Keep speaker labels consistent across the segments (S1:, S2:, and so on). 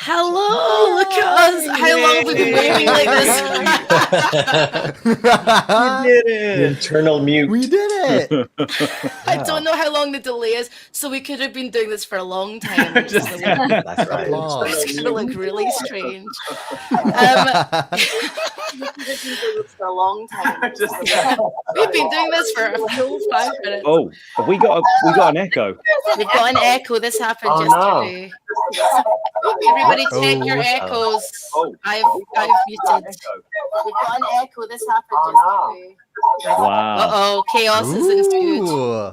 S1: Hello, look at us. How long have we been waving like this?
S2: We did it.
S3: Internal mute.
S4: We did it.
S1: I don't know how long the delay is, so we could have been doing this for a long time. It's
S2: Just-
S1: gonna
S3: That's right.
S4: Applause.
S1: it's gonna look really strange. For a long time. We've been doing this for a full 5 minutes.
S2: Oh, have we got an echo.
S1: We've got an echo. This happened
S3: Oh, no.
S1: yesterday. Everybody check your
S4: Oh.
S1: echoes.
S2: Oh.
S1: I've muted. We've got an echo. This happened yesterday.
S2: Wow.
S1: Uh-oh, chaos is ensued.
S4: Ooh.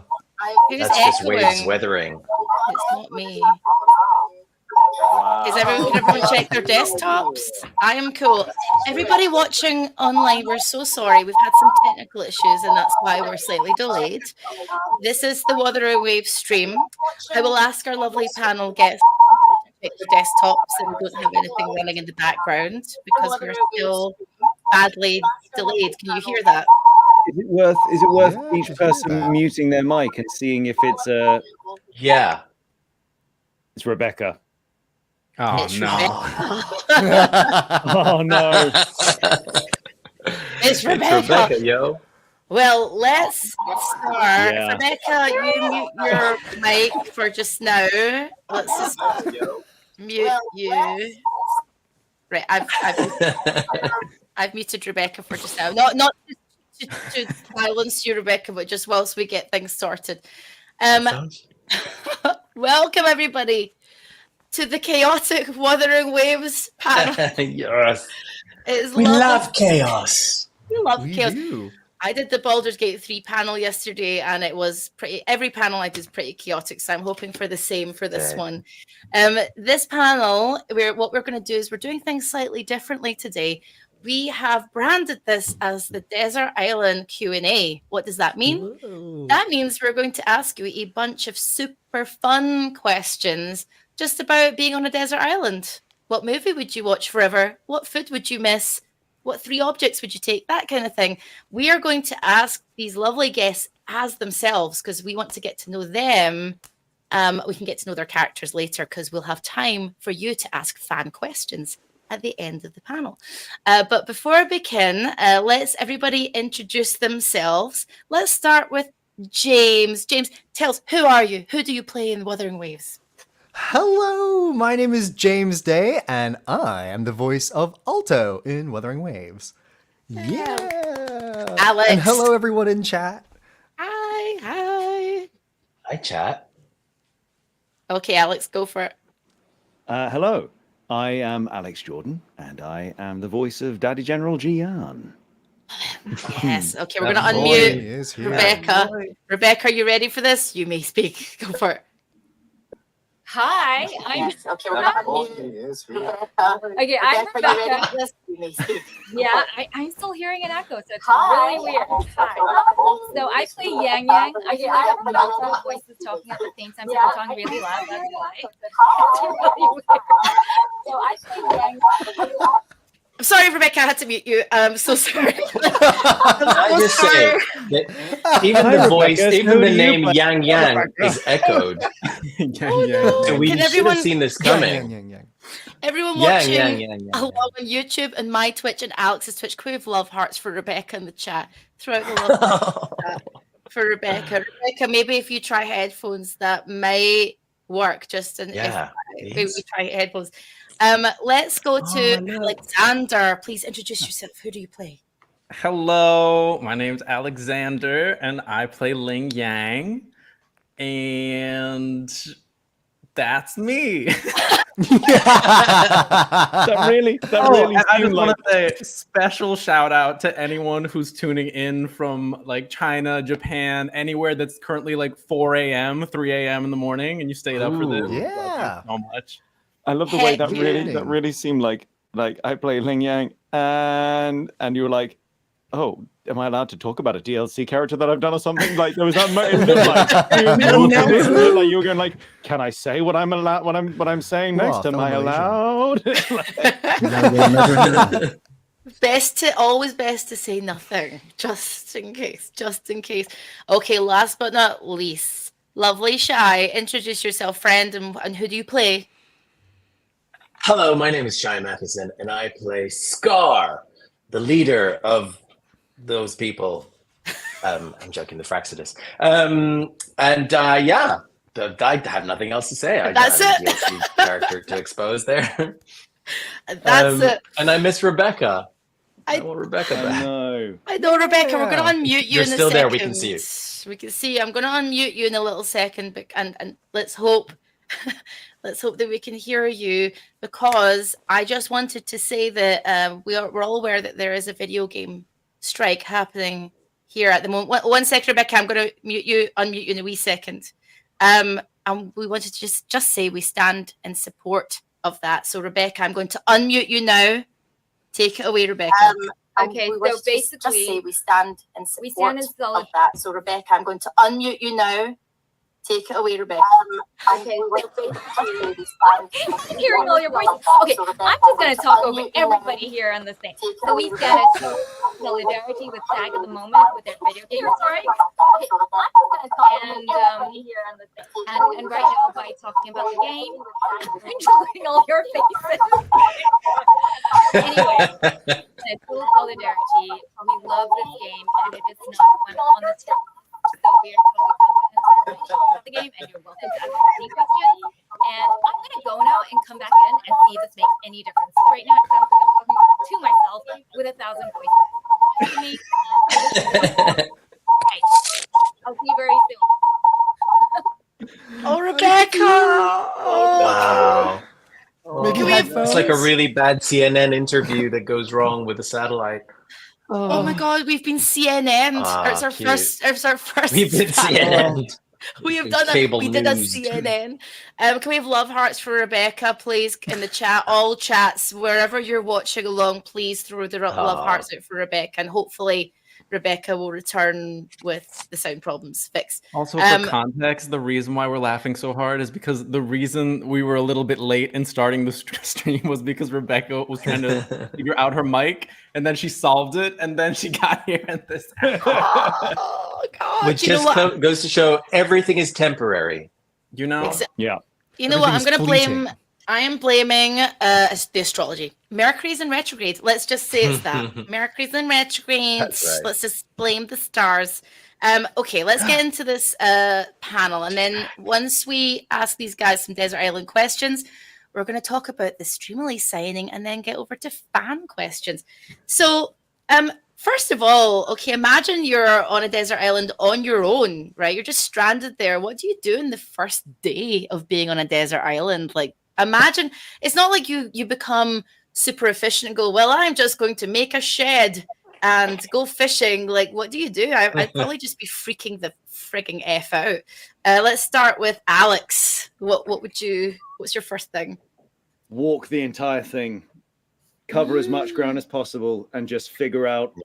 S1: Who's
S3: That's just waves
S1: echoing?
S3: weathering.
S1: It's not me.
S2: Wow.
S1: Can everyone check their desktops? I am cool. Everybody watching online, we're so sorry. We've had some technical issues, and that's why we're slightly delayed. This is the Wuthering Waves stream. I will ask our lovely panel guests to check their desktops and we don't have anything running in the background because we're still badly delayed. Can you hear that?
S2: Is it worth
S4: Yeah, I
S2: each
S4: can hear
S2: person
S4: that.
S2: muting their mic and seeing if it's
S3: Yeah.
S2: it's Rebecca?
S5: Oh
S1: It's
S5: no!
S1: Rebecca.
S2: Oh no.
S1: It's Rebecca.
S3: Yo.
S1: Well, let's start.
S2: Yeah.
S1: Rebecca, you mute your mic for just now. Let's just mute you. Right, I've muted Rebecca for just now. Not to silence you, Rebecca, but just whilst we get things sorted. Welcome everybody to the chaotic Wuthering Waves panel.
S3: Yes.
S1: It's
S3: We
S1: lovely.
S3: love chaos.
S1: We love
S4: We
S1: chaos.
S4: do.
S1: I did the Baldur's Gate 3 panel yesterday, and it was pretty. Every panel I did is pretty chaotic, so I'm hoping for the same for this
S3: Right.
S1: one. This panel, what we're going to do is we're doing things slightly differently today. We have branded this as the Desert Island Q&A. What does that mean?
S4: Ooh.
S1: That means we're going to ask you a bunch of super fun questions just about being on a desert island. What movie would you watch forever? What food would you miss? What 3 objects would you take? That kind of thing. We are going to ask these lovely guests as themselves because we want to get to know them. We can get to know their characters later because we'll have time for you to ask fan questions at the end of the panel. But before I begin, let's everybody introduce themselves. Let's start with James. James, tell us, who are you? Who do you play in Wuthering Waves?
S4: Hello, my name is James Day, and I am the voice of Alto in Wuthering Waves. Yeah.
S1: Alex.
S4: And hello, everyone in chat.
S1: Hi.
S3: Hi, chat.
S1: Okay, Alex, go for it.
S2: Hello. I am Alex Jordan, and I am the voice of Daddy General Gian.
S1: Yes. Okay, we're going to
S3: That boy
S1: unmute
S4: is here.
S1: Rebecca. Rebecca, are you ready for this? You may speak. Go for it.
S6: Hi, I'm
S1: Okay, we're going to unmute
S6: okay. I'm
S1: Rebecca, you ready
S6: Rebecca.
S1: for this? You may speak.
S6: Yeah, I'm still hearing an echo, so it's really weird. Hi. So I play Yang Yang. I feel like multiple voices talking at the same time, so I'm talking really loud. That's why. It's really weird. So I play Yang Yang.
S1: I'm sorry, Rebecca, I had to mute you. I'm so sorry.
S3: I
S1: I'm
S3: just
S1: so
S3: say
S1: sorry.
S3: that even
S2: Hi,
S3: the voice,
S2: Rebecca.
S3: even
S2: Who
S3: the
S2: do you
S3: name
S2: play?
S3: Yang Yang is echoed. So we
S1: Can
S3: should
S1: everyone-
S3: have seen this
S4: Yang,
S3: coming.
S4: yang.
S1: Everyone
S3: Yang,
S1: watching
S3: yang, yang, yang,
S1: along
S3: yang.
S1: on YouTube and my Twitch and Alex's Twitch, can we have love hearts for Rebecca in the chat? Throughout the love hearts for Rebecca. Rebecca, maybe if you try headphones, that might work. Just in
S3: Yeah,
S1: if
S3: please.
S1: we try headphones. Let's go to
S3: Oh, no.
S1: Alexander. Please introduce yourself. Who do you play?
S5: Hello, my name's Alexander, and I play Ling Yang, and that's me.
S2: That really
S5: And I
S2: seemed
S5: just
S2: like
S5: want to say special shout out to anyone who's tuning in from like China, Japan, anywhere that's currently like 4 a.m., 3 a.m. in the morning, and you stayed up for this.
S4: Ooh, yeah.
S5: Thank you so much.
S2: I love the way
S1: Heck
S2: that
S4: yeah.
S2: really seemed like I play Ling Yang and you were like, oh, am I allowed to talk about a DLC character that I've done or something? Like there was that it looked like you were going like, can I say what I'm allowed what I'm saying next?
S4: Oh,
S2: Am I
S4: Malaysian.
S2: allowed?
S1: Always best to say nothing, just in case. Okay, last but not least, lovely Shy. Introduce yourself, friend, and who do you play?
S3: Hello, my name is Shai Matheson, and I play Scar, the leader of those people. I'm joking, the Fraxidus. Yeah, I have nothing else to say. I
S1: That's
S3: got a
S1: it.
S3: DLC character to expose there.
S1: That's it.
S3: And I miss Rebecca. I
S1: I-
S3: want Rebecca
S2: I
S3: back.
S2: know.
S1: I know, Rebecca. We're
S4: Yeah.
S1: going to unmute you
S3: You're
S1: in a
S3: still
S1: second.
S3: there, we can see you.
S1: We can see you. I'm going to unmute you in a little second, and let's hope, let's hope that we can hear you, because I just wanted to say that we're all aware that there is a video game strike happening here at the moment. One second, Rebecca. I'm going to unmute you in a wee second. And we wanted to just say we stand in support of that. So, Rebecca, I'm going to unmute you now. Take it away, Rebecca.
S6: Okay, so basically,
S1: say we stand in support
S6: we stand in solid.
S1: of that. So, Rebecca, I'm going to unmute you now. Take it away, Rebecca.
S6: Okay, hearing all your voices. Okay, I'm just going to talk over everybody here on this thing. So we stand in solidarity with SAG at the moment with their video game strike. And right now, by talking about the game, including all your faces. Anyway, it's full solidarity. We love this game, and it is not one on the strike. So we are totally confident about the game, and you're welcome to ask any questions. And I'm going to go now and come back in and see if this makes any difference. Right now, it sounds like I'm talking to myself with 1,000 voices. To me, right. I'll see you very soon.
S1: Oh, Rebecca!
S3: Wow.
S4: Maybe
S1: we have-
S3: It's like a really bad CNN interview that goes wrong with a satellite.
S1: Oh my God, we've been CNN'd.
S3: Ah,
S1: It's our
S3: cute.
S1: first. It's our first.
S3: We've been CNN.
S1: We have done
S3: Cable
S1: we did a
S3: news.
S1: CNN. Can we have love hearts for Rebecca, please, in the chat? All chats, wherever you're watching along, please throw the love hearts out for Rebecca, and hopefully Rebecca will return with the sound problems fixed.
S5: Also, for context, the reason why we're laughing so hard is because the reason we were a little bit late in starting the stream was because Rebecca was trying to figure out her mic, and then she solved it, and then she got here and this.
S1: Oh God!
S3: Which
S1: you know
S3: just
S1: what?
S3: goes to show everything is temporary.
S5: You know?
S2: Yeah.
S1: You know what? I'm
S4: Everything's
S1: going to blame.
S4: fleeting.
S1: I am blaming the astrology. Mercury's in retrograde. Let's just say it's that. Mercury's in retrograde.
S3: That's right.
S1: Let's just blame the stars. Okay, let's get into this panel. And then once we ask these guys some Desert Island questions, we're going to talk about the Streamily signing and then get over to fan questions. So, first of all, okay, imagine you're on a desert island on your own, right? You're just stranded there. What do you do in the first day of being on a desert island? Like, imagine it's not like you become super efficient and go, well, I'm just going to make a shed and go fishing. Like, what do you do? I'd probably just be freaking the frigging F out. Let's start with Alex. What's your first thing?
S2: Walk the entire thing, cover as much ground as possible, and just figure out,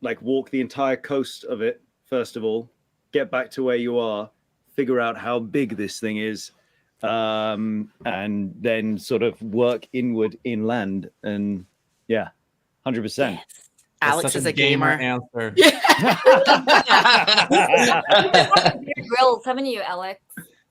S2: like, walk the entire coast of it, first of all, get back to where you are, figure out how big this thing is, and then sort of work inward inland. And yeah, 100%.
S1: Yes. Alex
S5: Such
S1: is a gamer.
S5: answer.
S6: Bear Grylls, haven't you, Alex?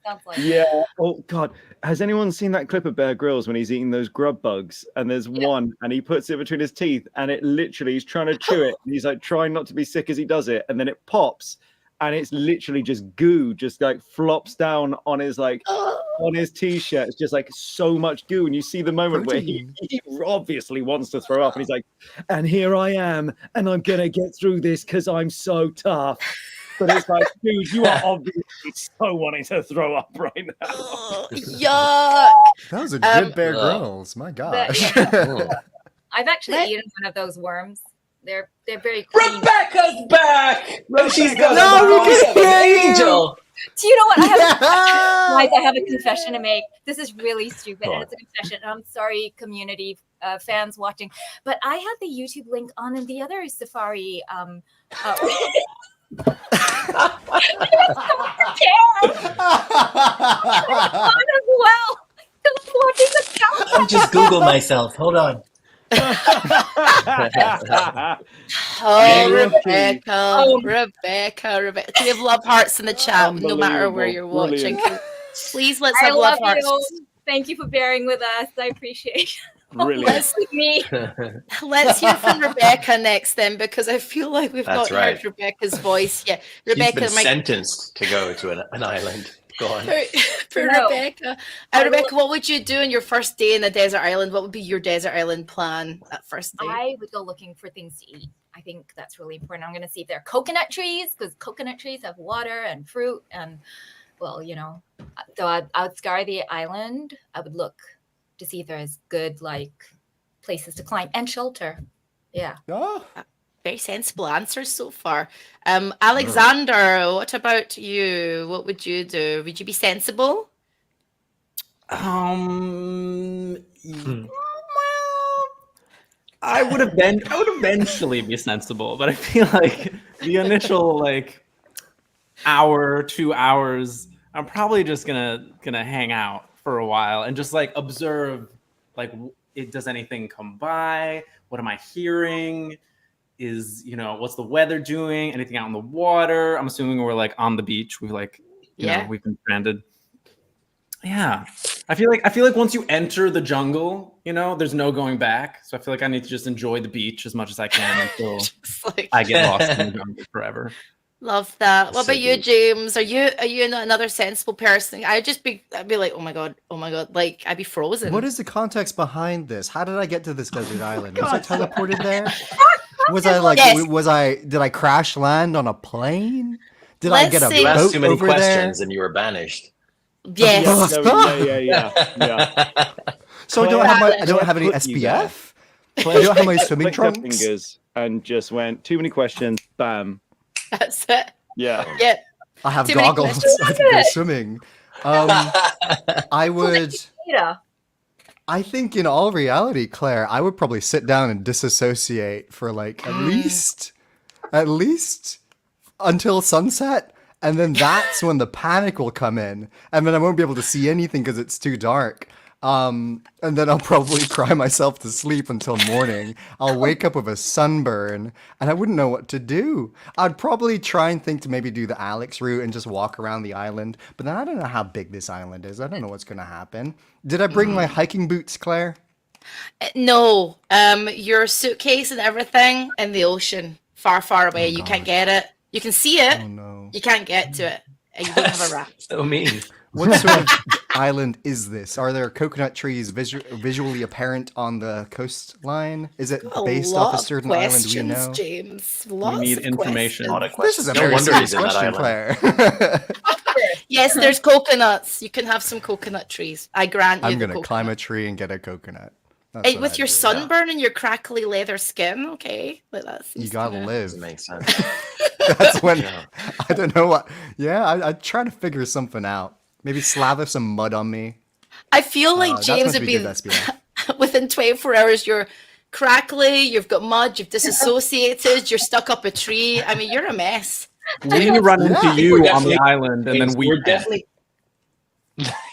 S6: Sounds like.
S2: Yeah. Oh God. Has anyone seen that clip of Bear Grylls when he's eating those grub bugs? And there's one, and he puts it between his teeth, and it literally, he's trying to chew it, and he's like trying not to be sick as he does it, and then it pops, and it's literally just goo, just like flops down on his on his t-shirt. It's just like so much goo, and you see the moment where he obviously wants to throw up, and he's like, "And here I am, and I'm gonna get through this because I'm so tough." But it's like, dude, you are obviously so wanting to throw up right now.
S1: Oh, yuck.
S4: That was a good Bear Grylls. My gosh.
S6: I've actually eaten one of those worms. They're very clean.
S3: Rebecca's back! No, she's got
S4: No, we can hear you!
S3: angel.
S6: Do you know what? Guys, I have a confession to make. This is really stupid, and it's a confession. And I'm sorry, community fans watching, but I had the YouTube link on in the other Safari.
S3: I'll just Google myself. Hold on.
S1: Oh, Rebecca. Can we have love hearts in the chat, no matter where you're watching? Please let's
S6: I
S1: have love
S6: love
S1: hearts.
S6: you. Thank you for bearing with us. I appreciate it.
S2: Brilliant.
S6: Me.
S1: Let's hear from Rebecca next then, because I feel like we've
S3: That's
S1: not
S3: right.
S1: heard Rebecca's voice yet.
S3: She's
S1: Rebecca,
S3: been sentenced to go to an island. Go on.
S1: for
S6: No.
S1: Rebecca, Rebecca, what would you do on your first day in a desert island? What would be your desert island plan that first day?
S6: I would go looking for things to eat. I think that's really important. I'm going to see if there are coconut trees, because coconut trees have water and fruit. And, well, you know, so I would scour the island. I would look to see if there's good, like, places to climb and shelter. Yeah.
S4: Oh,
S1: Very sensible answers so far. Alexander, what about you? What would you do? Would you be sensible?
S5: Well, I would eventually be sensible, but I feel like the initial like hour, 2 hours, I'm probably just gonna hang out for a while and just like observe, like, does anything come by? What am I hearing? What's the weather doing? Anything out in the water? I'm assuming we're like on the beach. We've been stranded. Yeah. I feel like once you enter the jungle, there's no going back. So I feel like I need to just enjoy the beach as much as I can until I get lost in the jungle forever.
S1: Love that. What
S3: So
S1: about you,
S3: deep.
S1: James? Are you another sensible person? I'd be like, oh my god, like I'd be frozen.
S4: what is the context behind this? How did I get to this desert island? Was I teleported there? Was I
S1: Yes.
S4: did I crash land on a plane? Did I
S1: Let's
S4: get a
S1: see.
S3: You asked
S4: boat
S3: too many
S4: over
S3: questions
S4: there?
S3: and you were banished.
S1: Yes.
S2: Yeah.
S4: So
S2: Claire-
S4: I don't have any
S2: Claire put you there.
S4: SPF? I don't have my swimming
S2: Clicked her
S4: trunks?
S2: fingers and just went, too many questions, bam.
S1: That's it.
S2: Yeah.
S1: Yeah.
S4: I have
S1: Too many
S4: goggles.
S1: questions.
S4: I can go swimming. I would.
S6: Yeah.
S4: I think in all reality, Claire, I would probably sit down and disassociate for like at least until sunset. And then that's when the panic will come in. And then I won't be able to see anything because it's too dark. And then I'll probably cry myself to sleep until morning. I'll wake up with a sunburn and I wouldn't know what to do. I'd probably try and think to maybe do the Alex route and just walk around the island. But then I don't know how big this island is. I don't know what's going to happen. Did I bring my hiking boots, Claire?
S1: No. Your suitcase and everything in the ocean, far, far away. You can't get it. You can see it.
S4: Oh no.
S1: You can't get to it. And you don't have a raft.
S3: So mean.
S4: What sort of island is this? Are there coconut trees visually apparent on the coastline? Is it based off a certain island we know?
S1: James.
S5: We
S1: Lots
S5: need
S1: of
S5: information.
S3: Lot of
S4: This is a
S3: questions. No
S4: very
S3: wonder
S4: serious
S3: he's in that
S4: question,
S3: island.
S4: Claire.
S1: Yes, there's coconuts. You can have some coconut trees. I grant you
S4: I'm
S1: the
S4: gonna climb a
S1: coconut.
S4: tree and get a coconut. That's
S1: Hey,
S4: what
S1: with
S4: I'd
S1: your
S4: do.
S1: sunburn and your crackly leather skin, okay? Like that
S4: You
S1: seems
S4: gotta
S1: kinda-
S4: live.
S3: Doesn't make sense.
S4: That's when
S3: Yeah.
S4: I don't know what. Yeah, I'd try to figure something out. Maybe slather some mud on me.
S1: I feel like
S4: That's
S1: James
S4: meant to
S1: would
S4: be
S1: be
S4: good SPF.
S1: within 24 hours. You're crackly, you've got mud, you've disassociated, you're stuck up a tree. I mean, you're a mess.
S5: We run into
S4: Yeah.
S5: you
S3: We're
S5: on the
S3: definitely-
S5: island, and then
S3: We're definitely.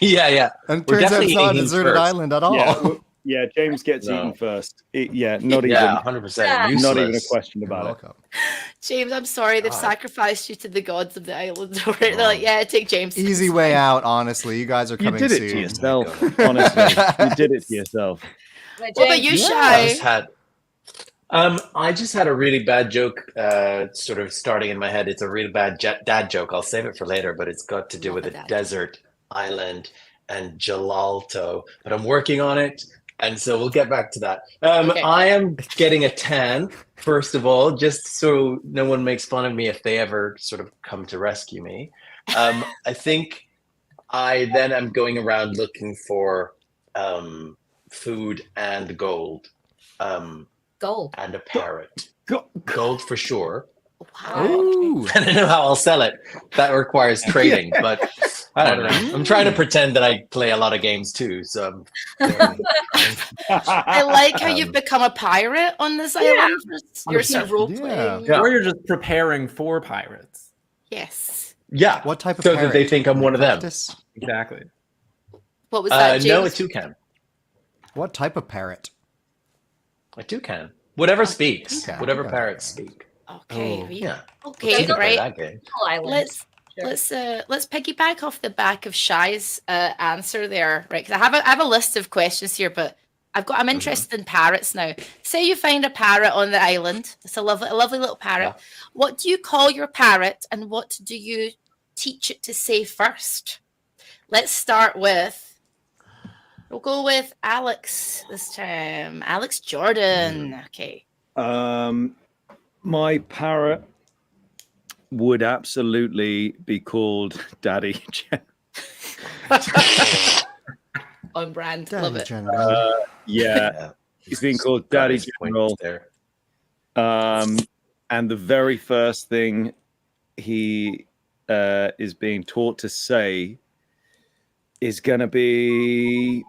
S3: Yeah.
S4: And
S3: We're
S4: turns out
S3: definitely
S4: it's not a
S3: eating
S4: deserted
S3: first.
S4: island at all.
S2: Yeah, James gets
S3: No.
S2: eaten first. Not even,
S3: Yeah, 100%.
S2: not even a
S3: Useless.
S2: question
S4: You're
S2: about it.
S4: welcome.
S1: James, I'm sorry, they've
S3: God.
S1: sacrificed you to the gods of the island. They're like, yeah, take James.
S4: Easy way out, honestly. You guys are
S2: You
S4: coming
S2: did it to
S4: soon.
S2: yourself, honestly. You did it to yourself.
S1: What about you,
S4: Yeah.
S1: Shy?
S3: I just had a really bad joke sort of starting in my head. It's a really bad dad joke. I'll save it for later, but it's got to do
S1: Love
S3: with
S1: a
S3: a
S1: dad
S3: desert island and Gelalto. But I'm working on it, and so we'll get back to that.
S1: Okay.
S3: I am getting a 10, first of all, just so no one makes fun of me if they ever sort of come to rescue me. I think I then am going around looking for food and gold.
S6: Gold.
S3: And a parrot.
S2: Go-
S3: Gold for sure.
S1: Wow.
S4: Ooh.
S3: I don't know how I'll sell it. That requires trading, but I don't know. I'm trying to pretend that I play a lot of games too. So
S1: I like how you've
S3: Um,
S1: become a pirate on this island. You're sort of role playing.
S3: Yeah.
S5: Or you're just preparing for pirates.
S1: Yes.
S3: yeah,
S4: What type of
S3: so
S4: parrot?
S3: that they think I'm one of them.
S4: Cactus?
S5: Exactly.
S1: What was that, James?
S3: No, a toucan.
S4: What type of parrot?
S3: A toucan. Whatever speaks.
S4: Okay,
S3: Whatever
S4: okay.
S3: parrots speak.
S1: Okay.
S4: Oh.
S1: we-
S3: Yeah.
S1: Okay.
S3: You can play
S1: Right.
S3: that game.
S6: Island.
S1: let's piggyback off the back of Shai's answer there, right? Because I have a list of questions here, but I'm interested in parrots now. Say you find a parrot on the island. It's a lovely little parrot.
S3: Yeah.
S1: What do you call your parrot, and what do you teach it to say first? Let's start with. We'll go with Alex this time. Alex Jordan. Okay.
S2: My parrot would absolutely be called Daddy.
S1: On brand.
S4: Daddy
S1: Love it.
S4: General.
S2: Yeah, he's being called
S3: Got
S2: Daddy
S3: his point
S2: General.
S3: there.
S2: And the very first thing he is being taught to say is going to be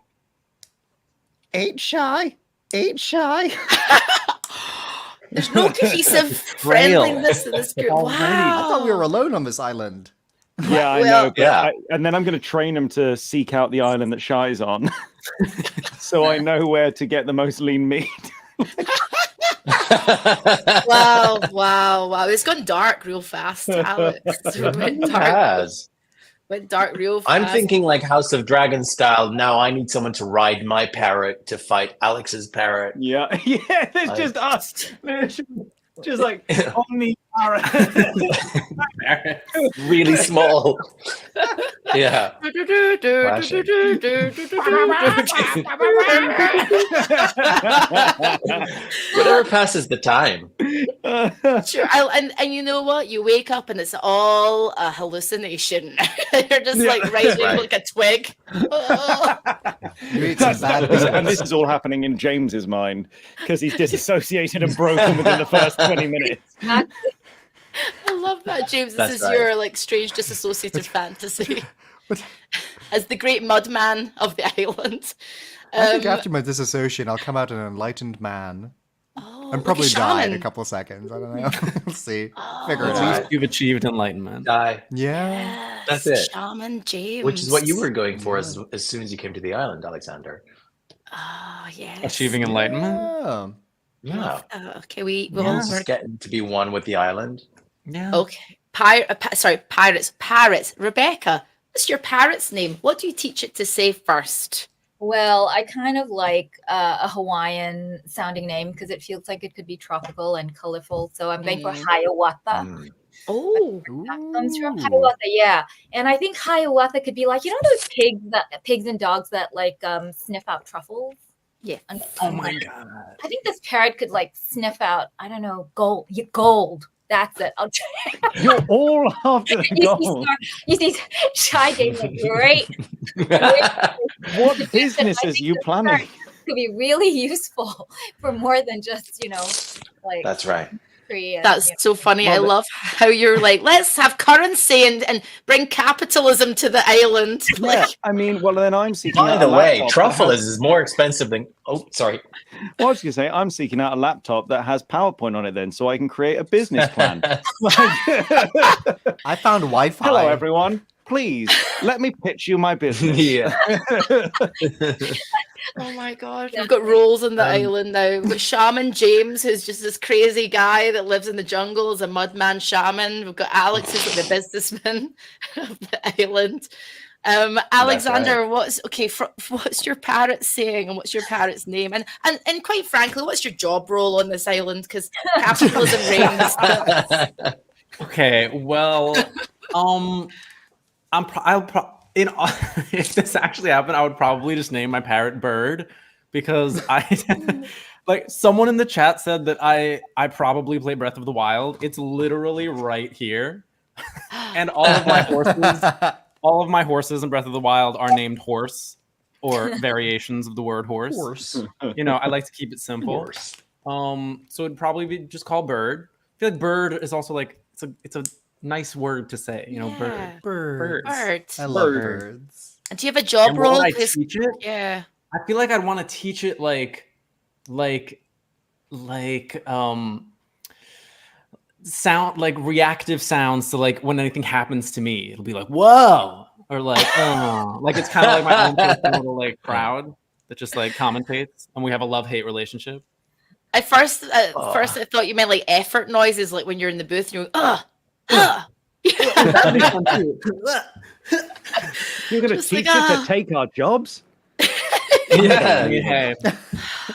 S2: ain't shy.
S1: There's no cohesive friendliness to this group.
S5: Already.
S1: Wow.
S4: I thought we were alone on this island.
S2: Yeah, I
S1: Well-
S2: know. But
S3: Yeah.
S2: and then I'm going to train him to seek out the island that Shy's on. So I know where to get the most lean meat.
S1: Wow. It's gone dark real fast, Alex. Went dark real fast.
S3: I'm thinking like House of Dragon style. Now I need someone to ride my parrot to fight Alex's parrot.
S2: Yeah, there's just us. Just like omni parrot.
S3: Really small. Yeah. Whatever passes the time.
S1: Sure. And you know what? You wake up and it's all a hallucination. You're just like riding
S3: Right.
S1: like a twig.
S4: You ate some bad
S2: And this
S4: beans.
S2: is all happening in James's mind because he's disassociated and broken within the first 20 minutes.
S1: I love that, James. This
S3: That's
S1: is
S3: right.
S1: your like strange dissociative fantasy as the great mudman of the island.
S4: I think after my disassociation, I'll come out an enlightened man.
S1: Oh,
S4: And probably
S1: like a
S4: die in a
S1: shaman.
S4: couple of seconds. I don't know. We'll see. Figure it
S5: At
S3: Right.
S4: out.
S5: least you've achieved enlightenment.
S3: Die.
S4: Yeah.
S1: Yes,
S3: That's it.
S1: Shaman James.
S3: Which is what you were going for as soon as you came to the island, Alexander.
S1: Oh, yes.
S5: Achieving enlightenment.
S4: Oh.
S3: Yeah.
S1: Okay, we're
S3: Just getting to be one with the island.
S5: Yeah.
S1: okay. Parrots. Rebecca, what's your parrot's name? What do you teach it to say first?
S6: Well, I kind of like a Hawaiian sounding name because it feels like it could be tropical and colorful. So I'm going for Hiawatha.
S3: Mm.
S1: Oh,
S6: That comes from
S4: Ooh.
S6: Hiawatha, yeah. And I think Hiawatha could be like, you know, those pigs and dogs that like sniff out truffles.
S1: yeah.
S6: And,
S5: Oh my god.
S6: I think this parrot could like sniff out, I don't know, gold. Gold. That's it. I'll try.
S2: You're all after the gold.
S6: You see, Shy gave me great.
S2: What business
S6: I
S2: is
S6: think
S2: you
S6: this
S2: planning?
S6: parrot could be really useful for more than just, like
S3: That's right.
S6: free. And,
S1: That's so funny. I
S2: Well,
S1: love how you're like, let's have currency and bring capitalism to the island.
S2: Yeah,
S1: Like,
S2: I mean, well, then I'm seeking
S3: By
S2: out
S3: the
S2: a
S3: way,
S2: laptop that
S3: truffle
S2: has-
S3: is more expensive than. Oh, sorry.
S2: Well, I was going to say, I'm seeking out a laptop that has PowerPoint on it then, so I can create a business plan.
S4: I found Wi-Fi.
S2: Hello, everyone. Please, let me pitch you my business.
S3: Yeah.
S1: oh my god, we've got roles on the island now. We've got Shaman James, who's just this crazy guy that lives in the jungle as a mudman shaman. We've got Alex, who's like the businessman of the island. Alexander, what's your parrot saying, and what's your parrot's name, and quite frankly, what's your job role on this island? Because capitalism reigns.
S5: Okay, well, if this actually happened, I would probably just name my parrot Bird because I like someone in the chat said that I probably play Breath of the Wild. It's literally right here, and all of my horses in Breath of the Wild are named Horse or variations of the word horse.
S4: Horse.
S5: You know, I like to keep it simple.
S3: Horse.
S5: So it'd probably be just called Bird. I feel like Bird is also like it's a nice word to say. You know,
S1: Yeah.
S5: Bird.
S4: Birds.
S1: Birds.
S4: I love
S5: Bird.
S4: birds.
S1: And do you have a job
S5: And what
S1: role?
S5: would I
S1: 'Cause-
S5: teach it?
S1: yeah.
S5: I feel like I'd want to teach it like sound, like reactive sounds to like when anything happens to me, it'll be like whoa, or like oh, like it's kind of like my own personal little like crowd that just like commentates, and we have a love-hate relationship.
S1: At first I thought you meant like effort noises, like when you're in the booth and you're going,
S5: That'd be fun too.
S2: You're going to
S1: Just
S2: teach
S1: like,
S2: us to take our jobs?
S3: Yeah.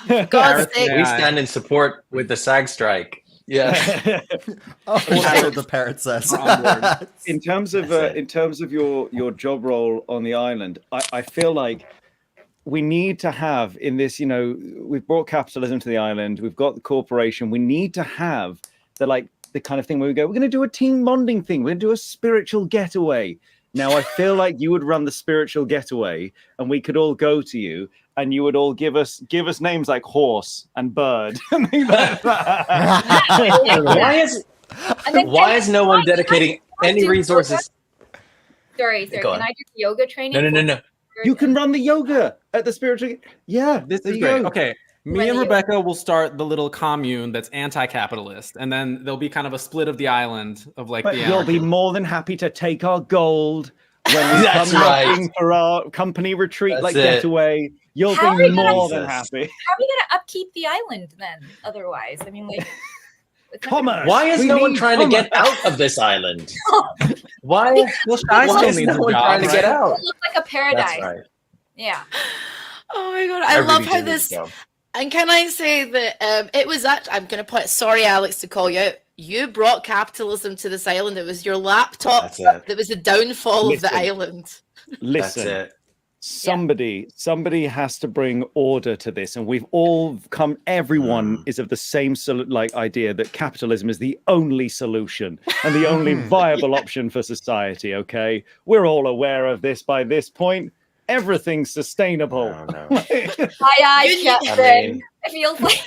S5: Hey,
S1: God's
S5: Parrot,
S1: sake.
S3: We stand in support with the SAG strike. Yeah.
S4: Oh, that's what the parrot says.
S5: We're on board.
S2: in terms of your job role on the island, I feel like we need to have in this, we've brought capitalism to the island, we've got the corporation, we need to have the kind of thing where we go, we're going to do a team bonding thing, we're going to do a spiritual getaway. Now I feel like you would run the spiritual getaway and we could all go to you and you would all give us names like horse and bird.
S3: Why is no one dedicating any resources?
S6: Sorry.
S3: Go on.
S6: Can I do yoga training?
S3: No.
S2: You can run the yoga at the spiritual. Yeah,
S5: This
S2: there
S5: is
S2: you
S5: great.
S2: go.
S5: Okay. Me and Rebecca will start the little commune that's anti-capitalist, and then there'll be kind of a split of the island of like
S2: But
S5: the
S2: you'll be
S5: anarchists.
S2: more than happy to take our gold when we
S3: That's
S2: come
S3: right.
S2: looking for our company retreat,
S3: That's
S2: like
S3: it.
S2: getaway. You'll
S6: How are
S2: be
S6: we gonna-
S2: more than
S3: Jesus.
S2: happy.
S6: How are we gonna upkeep the island then? Otherwise, I mean, like, it's not gonna-
S2: Commerce.
S3: Why is
S2: We
S3: no one
S2: need
S3: trying to get
S2: commerce.
S3: out of this island? Why?
S5: Well, Shy
S3: Why
S5: still
S3: is
S5: needs
S3: no
S5: a
S3: one
S5: job,
S3: trying to get
S5: right?
S3: out?
S6: It looks like a paradise.
S3: That's right.
S6: Yeah.
S1: Oh my god, I love
S3: really
S1: how
S3: do need
S1: this.
S3: to go.
S1: And can I say that it was actually, I'm going to point, sorry, Alex, to call you out. You brought capitalism to this island. It was your laptop
S3: That's it.
S1: that was the downfall of the
S2: Listen.
S1: island.
S3: That's
S2: Listen,
S3: it.
S2: somebody has to bring order to this, and we've all come. Everyone is of the same idea that capitalism is the only solution and the only viable option for society. Okay, we're all aware of this by this point. Everything's sustainable.
S3: No.
S6: Aye, Captain.
S3: I mean,
S6: It feels like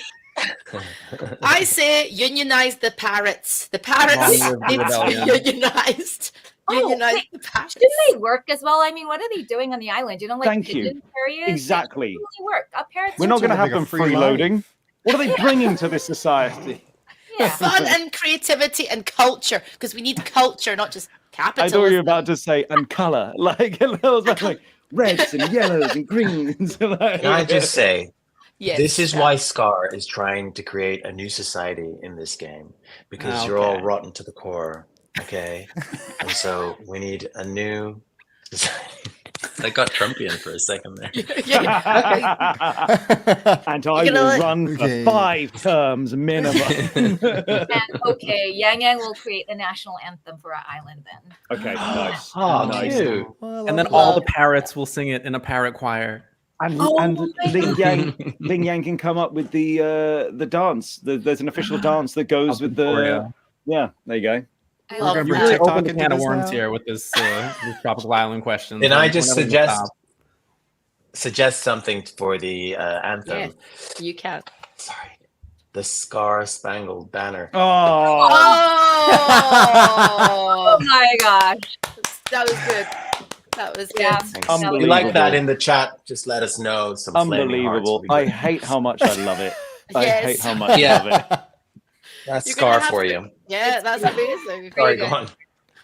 S1: I say unionize the parrots. The parrots
S5: Long live
S1: need
S5: the
S1: to be
S5: rebellion.
S1: unionized.
S6: Oh,
S1: Unionize
S6: wait,
S1: the parrots.
S6: shouldn't they work as well? I mean, what are they doing on the island? You know, like
S2: Thank you.
S6: pigeon carriers?
S2: Exactly.
S6: They totally work. Parrots
S2: We're
S6: are
S2: not going to
S4: Living
S2: have
S4: a
S2: them
S4: free
S2: freeloading. What are they bringing to this society?
S6: Yeah.
S1: Fun and creativity and culture, because we need culture, not just
S2: I
S1: capitalism.
S2: thought you were about to say and color, like reds and yellows and greens.
S3: can I just say,
S1: Yes.
S3: this is why Scar is trying to create a new society in this game, because you're all
S2: Okay.
S3: rotten to the core. Okay, and so we need a new society. I got Trumpian for a second there.
S2: And I
S1: You're gonna
S2: will
S1: let-
S2: run for
S4: Okay.
S2: 5 terms minimum.
S6: And okay, Yang Yang will create the national anthem for our island then.
S2: Okay, nice.
S3: Oh,
S2: Nice.
S3: cute.
S5: And then all the parrots will sing it in a parrot choir.
S2: And,
S1: Oh
S2: and
S1: my
S2: Ling Yang can come up with the dance. There's an official dance that goes with the.
S5: Victoria.
S2: Yeah, there you go.
S1: I
S4: We're
S1: love
S4: gonna
S5: You
S4: bring
S1: that.
S5: really
S4: TikTok
S5: opened a
S4: into
S5: can of
S4: this
S5: worms
S4: now?
S5: here with this tropical island question.
S3: Then I just
S5: Whenever we
S3: suggest something for the anthem.
S1: Yeah. You can.
S3: Sorry, the Scar Spangled Banner.
S2: Oh,
S1: Oh,
S6: Oh my gosh.
S1: that was good. That was good.
S6: Yeah.
S3: If you
S2: Unbelievable.
S3: like that in the chat, just let us know. Some flaming hearts
S2: unbelievable!
S3: would be
S2: I
S3: good.
S2: hate how much I love it. I
S1: Yes.
S2: hate how much
S3: Yeah.
S2: I love it.
S3: That's
S1: You're gonna
S3: Scar
S1: have
S3: for
S1: to-
S3: you.
S1: Yeah, that's amazing.
S3: Sorry,
S6: good.
S3: go on.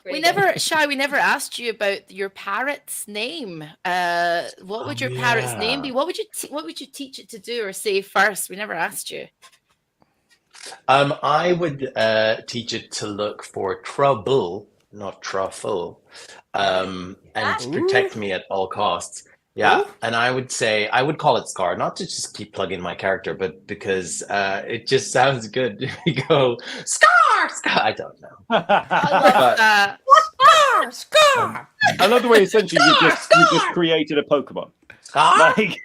S1: We never asked you about your parrot's name. What would your parrot's name be? What would you teach it to do or say first? We never asked you.
S3: I would teach it to look for trouble, not truffle, and to protect me at all costs. Yeah, and I would call it Scar, not to just keep plugging my character, but because it just sounds good. You go Scar. I don't know.
S1: I love
S3: But-
S1: that. Scar.
S2: I love the way essentially you just created a Pokemon.
S3: Scar.
S2: Like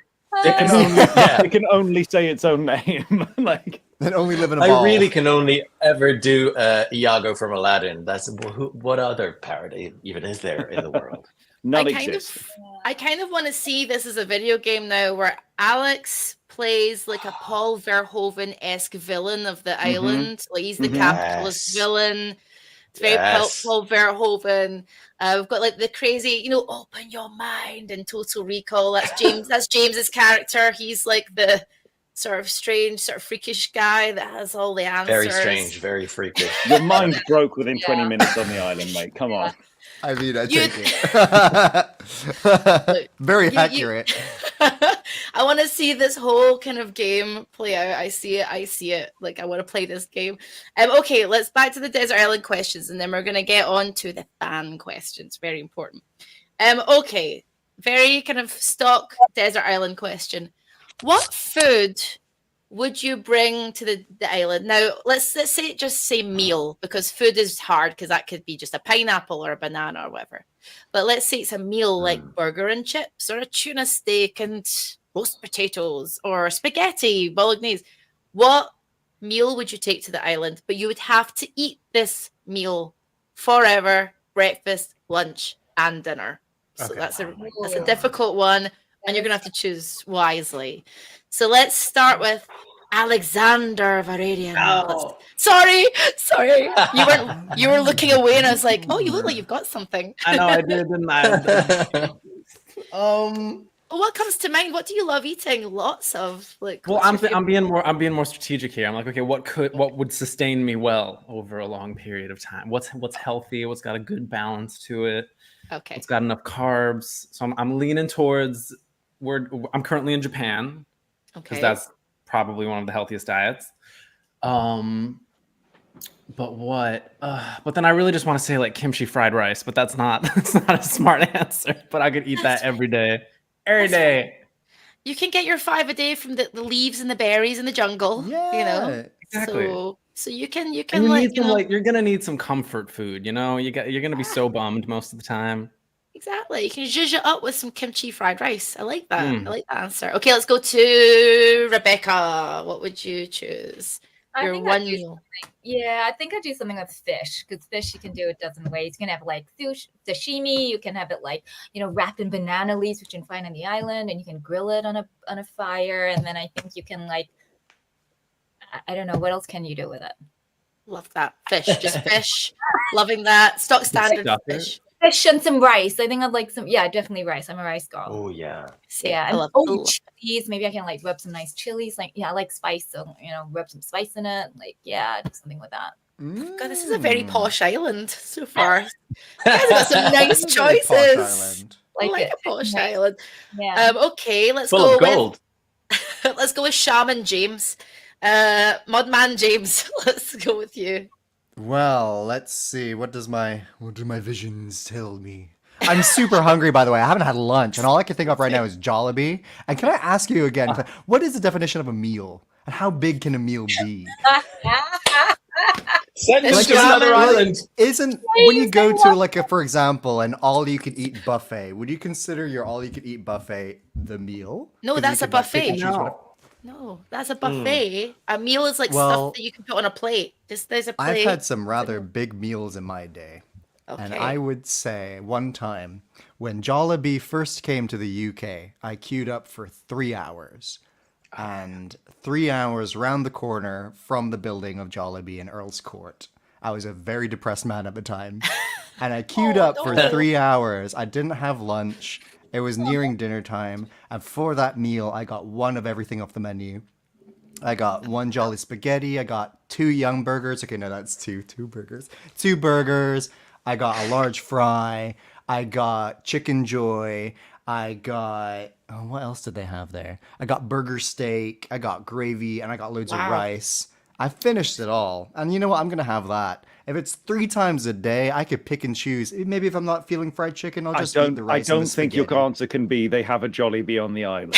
S2: it can only say its own name. Like
S4: That only live in a
S3: I
S4: ball.
S3: really can only ever do Iago from Aladdin. That's what other parrot even is there in the world?
S2: none
S1: I kind
S2: exists.
S1: I kind of want to see this as a video game now where Alex plays like a Paul Verhoeven-esque villain of the island. Like he's the capitalist
S3: Yes.
S1: villain. It's very
S3: Yes.
S1: Paul Verhoeven. We've got like the crazy, open your mind and Total Recall. That's James. That's James's character. He's like the sort of strange, sort of freakish guy that has all the answers.
S3: Very strange, very freakish.
S2: Your mind broke within 20 minutes on the island, mate. Come on.
S4: I mean, I
S1: You-
S4: take it. Very
S1: You-
S4: accurate.
S1: I want to see this whole kind of game play out. I see it. I see it. Like I want to play this game. Okay, let's back to the desert island questions, and then we're gonna get on to the fan questions. Very important. Okay, very kind of stock desert island question. What food would you bring to the island? Now, let's say just say meal, because food is hard because that could be just a pineapple or a banana or whatever. But let's say it's a meal like burger and chips or a tuna steak and roast potatoes or spaghetti bolognese. What meal would you take to the island? But you would have to eat this meal forever, breakfast, lunch, and dinner. So that's a difficult one, and you're gonna have to choose wisely. So let's start with Alexander Varadian. Sorry. You were looking away, and I was like, "Oh, you look like you've got something."
S5: I know I did, didn't I?
S1: What comes to mind? What do you love eating? Lots of like.
S5: Well, I'm being more strategic here. I'm like, okay, what would sustain me well over a long period of time? What's healthy? What's got a good balance to it?
S1: Okay.
S5: It's got enough carbs. So I'm leaning towards. I'm currently in Japan because that's probably one of the healthiest diets. But what? But then I really just want to say like kimchi fried rice, but that's not a smart answer. But I could eat that every day. Every day.
S1: You can get your 5 a day from the leaves and the berries in the jungle.
S4: Yeah,
S1: you know
S5: exactly.
S1: So you can
S5: you're gonna need some comfort food. You know, you're gonna be so bummed most of the time.
S1: Exactly. You can zhuzh it up with some kimchi fried rice. I like that. I like that answer. Okay, let's go to Rebecca. What would you choose?
S6: I think I'd do something with fish, because fish you can do it a dozen ways. You can have like sashimi. You can have it like wrapped in banana leaves, which you can find on the island, and you can grill it on a fire. And then I think you can I don't know, what else can you do with it?
S1: Love that. Fish, just fish. Loving that. Stock standard fish.
S6: Fish and some rice. I think I'd like some. Yeah, definitely rice. I'm a rice girl.
S3: Oh yeah.
S1: Yeah,
S6: and chilies. Maybe I can rub some nice chilies. I like spice, so rub some spice in it. Do something with that.
S1: God, this is a very posh island so far. You guys have got some nice choices. Like a posh island.
S6: Yeah.
S1: Okay, let's
S3: Full
S1: go
S3: of gold.
S1: Let's go with Shaman James. Mudman James. Let's go with you.
S4: Well, let's see. What do my visions tell me? I'm super hungry, by the way. I haven't had lunch, and all I can think of right now is Jollibee. And can I ask you again, what is the definition of a meal? And how big can a meal be?
S3: Send us to another island.
S4: When you go to for example, an all-you-can-eat buffet, would you consider your all-you-can-eat buffet the meal?
S1: No, that's a buffet. No, that's a buffet. A meal is stuff that you can put on a plate. There's a plate.
S4: I've had some rather big meals in my day.
S1: Okay.
S4: And I would say one time when Jollibee first came to the UK, I queued up for 3 hours. And 3 hours round the corner from the building of Jollibee in Earl's Court. I was a very depressed man at the time. And I queued up for 3 hours. I didn't have lunch. It was nearing dinner time, and for that meal, I got one of everything off the menu. I got one Jolly Spaghetti. I got 2 Young Burgers. Okay, no, that's 2 burgers. 2 burgers. I got a large fry. I got Chicken Joy. I got... Oh, what else did they have there? I got burger steak. I got gravy, and I got loads of rice. I finished it all. And you know what? I'm going to have that. If it's 3 times a day, I could pick and choose. Maybe if I'm not feeling fried chicken, I'll just eat the rice.
S2: I don't think your answer can be they have a Jollibee on the island.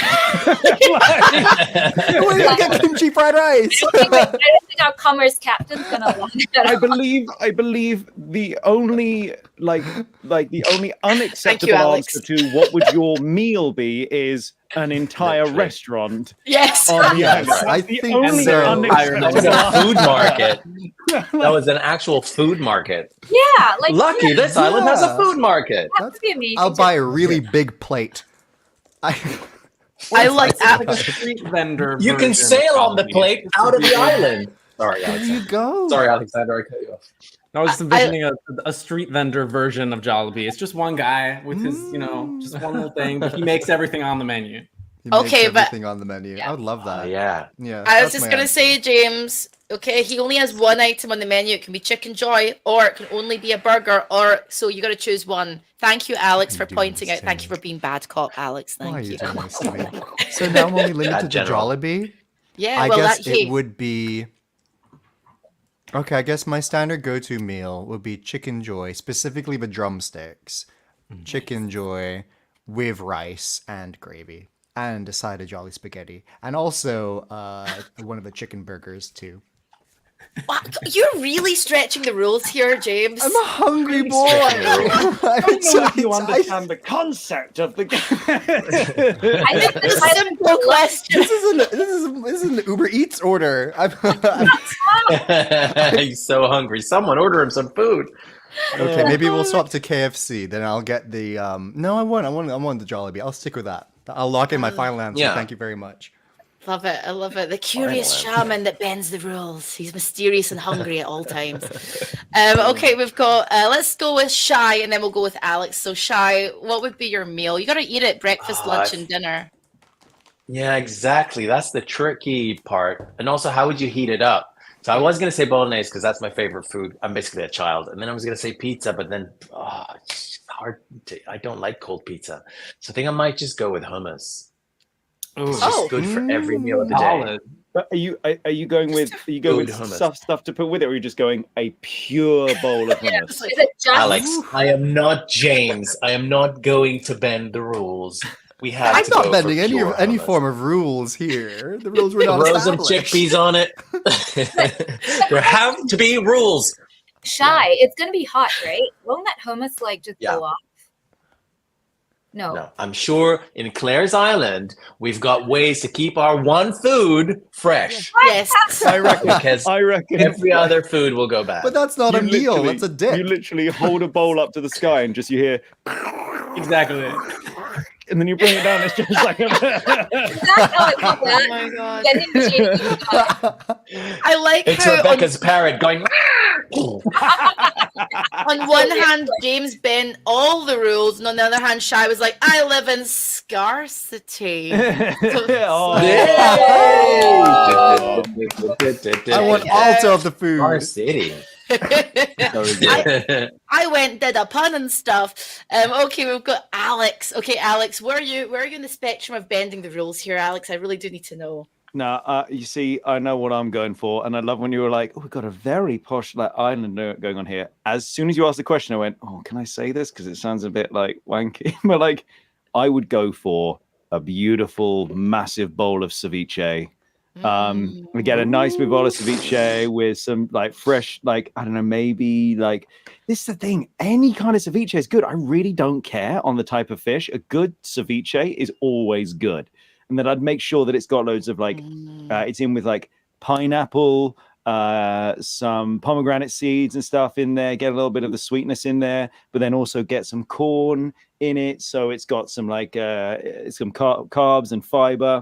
S4: We're going to get kimchi fried rice.
S6: I don't think our commerce captain's going to want it.
S2: I believe the only the only unacceptable answer to what would your meal be is an entire restaurant.
S1: Yes.
S2: On the island.
S4: I think so.
S3: That was a food market. That was an actual food market.
S6: Yeah.
S3: Lucky this island has a food market.
S6: That would be amazing.
S4: I'll buy a really big plate.
S1: I like that.
S5: A street vendor.
S3: You can sail on the plate out of the island. Sorry,
S4: There you go.
S3: Sorry, Alexander, I cut you off.
S5: I was just envisioning a street vendor version of Jollibee. It's just one guy with his, just one little thing, but he makes everything on the menu.
S4: He makes
S1: Okay, but
S4: everything on the menu. I would love that.
S3: yeah.
S4: Yeah.
S1: I was
S4: that's
S1: just
S4: my
S1: gonna
S4: answer.
S1: say, James. Okay, he only has one item on the menu. It can be Chicken Joy, or it can only be a burger, or so you got to choose one. Thank you, Alex,
S4: Why are
S1: for
S4: you doing
S1: pointing
S4: this
S1: out.
S4: to
S1: Thank you
S4: me?
S1: for being bad cop, Alex.
S4: Why are
S1: Thank
S4: you
S1: you.
S4: doing this to me? So now I'm only limited to
S3: General.
S4: Jollibee.
S1: Yeah,
S4: I
S1: well,
S4: guess
S1: that
S4: it
S1: hey,
S4: would be. Okay, I guess my standard go-to meal would be Chicken Joy, specifically the drumsticks. Chicken Joy with rice and gravy, and a side of Jolly Spaghetti, and also one of the chicken burgers too.
S1: wow, you're really stretching the rules here, James.
S4: I'm a hungry boy.
S3: stretching the rules.
S2: I don't know if you
S4: I-
S2: understand the concept of the game.
S6: I think
S1: The simple question.
S4: This is an Uber Eats order.
S3: He's so hungry. Someone order him some food.
S4: Okay, maybe we'll swap to KFC. Then I'll get the No, I want the Jollibee. I'll stick with that. I'll lock in my final answer.
S3: Yeah.
S4: Thank you very much.
S1: Love it. I love it. The curious shaman that bends the rules. He's mysterious and hungry at all times. Okay, we've got, let's go with Shy and then we'll go with Alex. So, Shy, what would be your meal? You got to eat it breakfast, lunch, and dinner.
S3: Yeah, exactly. That's the tricky part. And also, how would you heat it up? So I was going to say bolognese because that's my favorite food. I'm basically a child. And then I was going to say pizza, but then it's hard I don't like cold pizza. So I think I might just go with hummus. It's just good for every meal of the day.
S5: Solid.
S2: But are you going with
S3: Good hummus.
S2: stuff to put with it, or are you just going a pure bowl of hummus?
S6: Is it just
S3: Alex, I am not James. I am not going to bend the rules. We have
S4: I'm
S3: to
S4: not
S3: go
S4: bending
S3: for pure
S4: any
S3: hummus.
S4: form of rules here. The rules were not
S3: Throw some
S4: established.
S3: chickpeas on it. There have to be rules.
S6: Shy? It's gonna be hot, right? Won't that hummus like just
S3: Yeah.
S6: go off? No.
S3: No, I'm sure in Claire's Island, we've got ways to keep our one food fresh.
S1: Yes.
S2: I reckon.
S3: Because
S2: I reckon.
S3: every other food will go bad.
S4: But that's not a meal. That's a dip.
S2: You literally hold a bowl up to the sky and just you hear,
S5: Exactly.
S2: and then you bring it down. It's just like.
S6: That's how I love
S1: Oh
S6: that.
S1: my God.
S6: Then in between,
S1: I like
S3: It's
S1: how
S3: Rebecca's parrot going.
S1: on one hand, James bent all the rules, and on the other hand, Shy was like, I live in scarcity.
S2: Oh.
S4: I want all of the
S3: Our
S4: food.
S3: city.
S1: I went did a pun and stuff. Okay, we've got Alex. Okay, Alex, where are you in the spectrum of bending the rules here, Alex? I really do need to know.
S2: No, you see, I know what I'm going for, and I love when you were like, "Oh, we've got a very posh like island going on here." As soon as you asked the question, I went, "Oh, can I say this? Because it sounds a bit like wanky." But like, I would go for a beautiful, massive bowl of ceviche. We get a nice big bowl of ceviche with some like fresh, like I don't know, maybe like this is the thing. Any kind of ceviche is good. I really don't care on the type of fish. A good ceviche is always good. And then I'd make sure that it's got loads of like, it's in with like pineapple, some pomegranate seeds and stuff in there. Get a little bit of the sweetness in there, but then also get some corn in it. So it's got some like some carbs and fiber.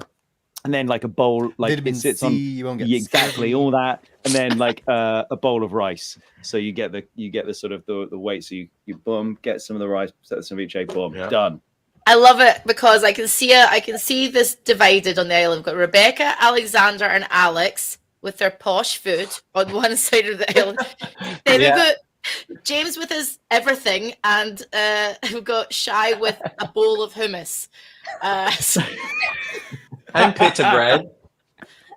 S2: And then like a bowl, like
S4: Vitamin
S2: it sits
S4: C,
S2: on
S4: you won't get
S2: exactly
S4: scurvy.
S2: all that, and then like a bowl of rice. So you get the sort of the weight. So you boom, get some of the rice, set the ceviche, boom, done.
S1: I love it because I can see this divided on the island. We've got Rebecca, Alexander, and Alex with their posh food on one side of the island. Then we've got James with his everything, and we've got Shy with a bowl of hummus.
S3: And pita bread.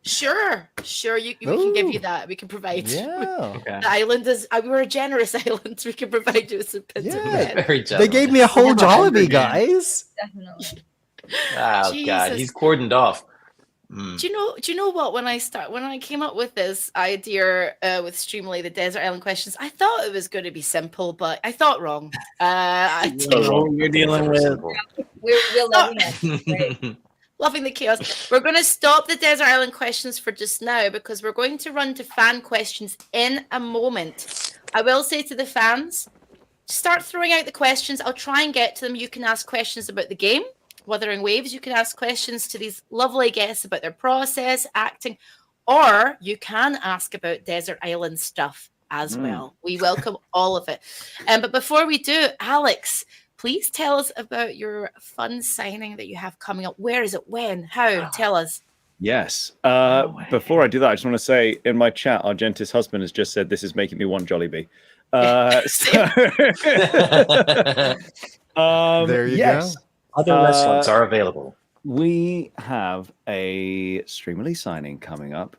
S1: Sure, we can give you that. We can provide.
S4: Yeah.
S5: Okay.
S1: The island is. We're a generous island. We can provide you with some pizza
S4: Yeah.
S1: bread.
S3: Very
S4: They
S3: generous.
S4: gave me a whole
S5: Never hungry,
S4: Jollibee,
S5: man.
S4: guys.
S6: definitely.
S3: Oh God,
S1: Jesus.
S3: he's cordoned off. Mm.
S1: Do you know what? When I came up with this idea with Streamlay, the desert island questions, I thought it was going to be simple, but I thought wrong. I
S5: So you're dealing with.
S6: We're loving it. Right.
S1: Loving the chaos. We're going to stop the desert island questions for just now because we're going to run to fan questions in a moment. I will say to the fans, start throwing out the questions. I'll try and get to them. You can ask questions about the game, Wuthering Waves. You can ask questions to these lovely guests about their process, acting, or you can ask about desert island stuff as well. We welcome all of it. But before we do, Alex, please tell us about your fun signing that you have coming up. Where is it? When? How? Tell us.
S2: Yes. Before I do that, I just want to say in my chat, Argentis' husband has just said this is making me want Jollibee.
S4: There you
S2: yes.
S4: go.
S3: Other restaurants are available.
S2: We have a Streamily signing coming up.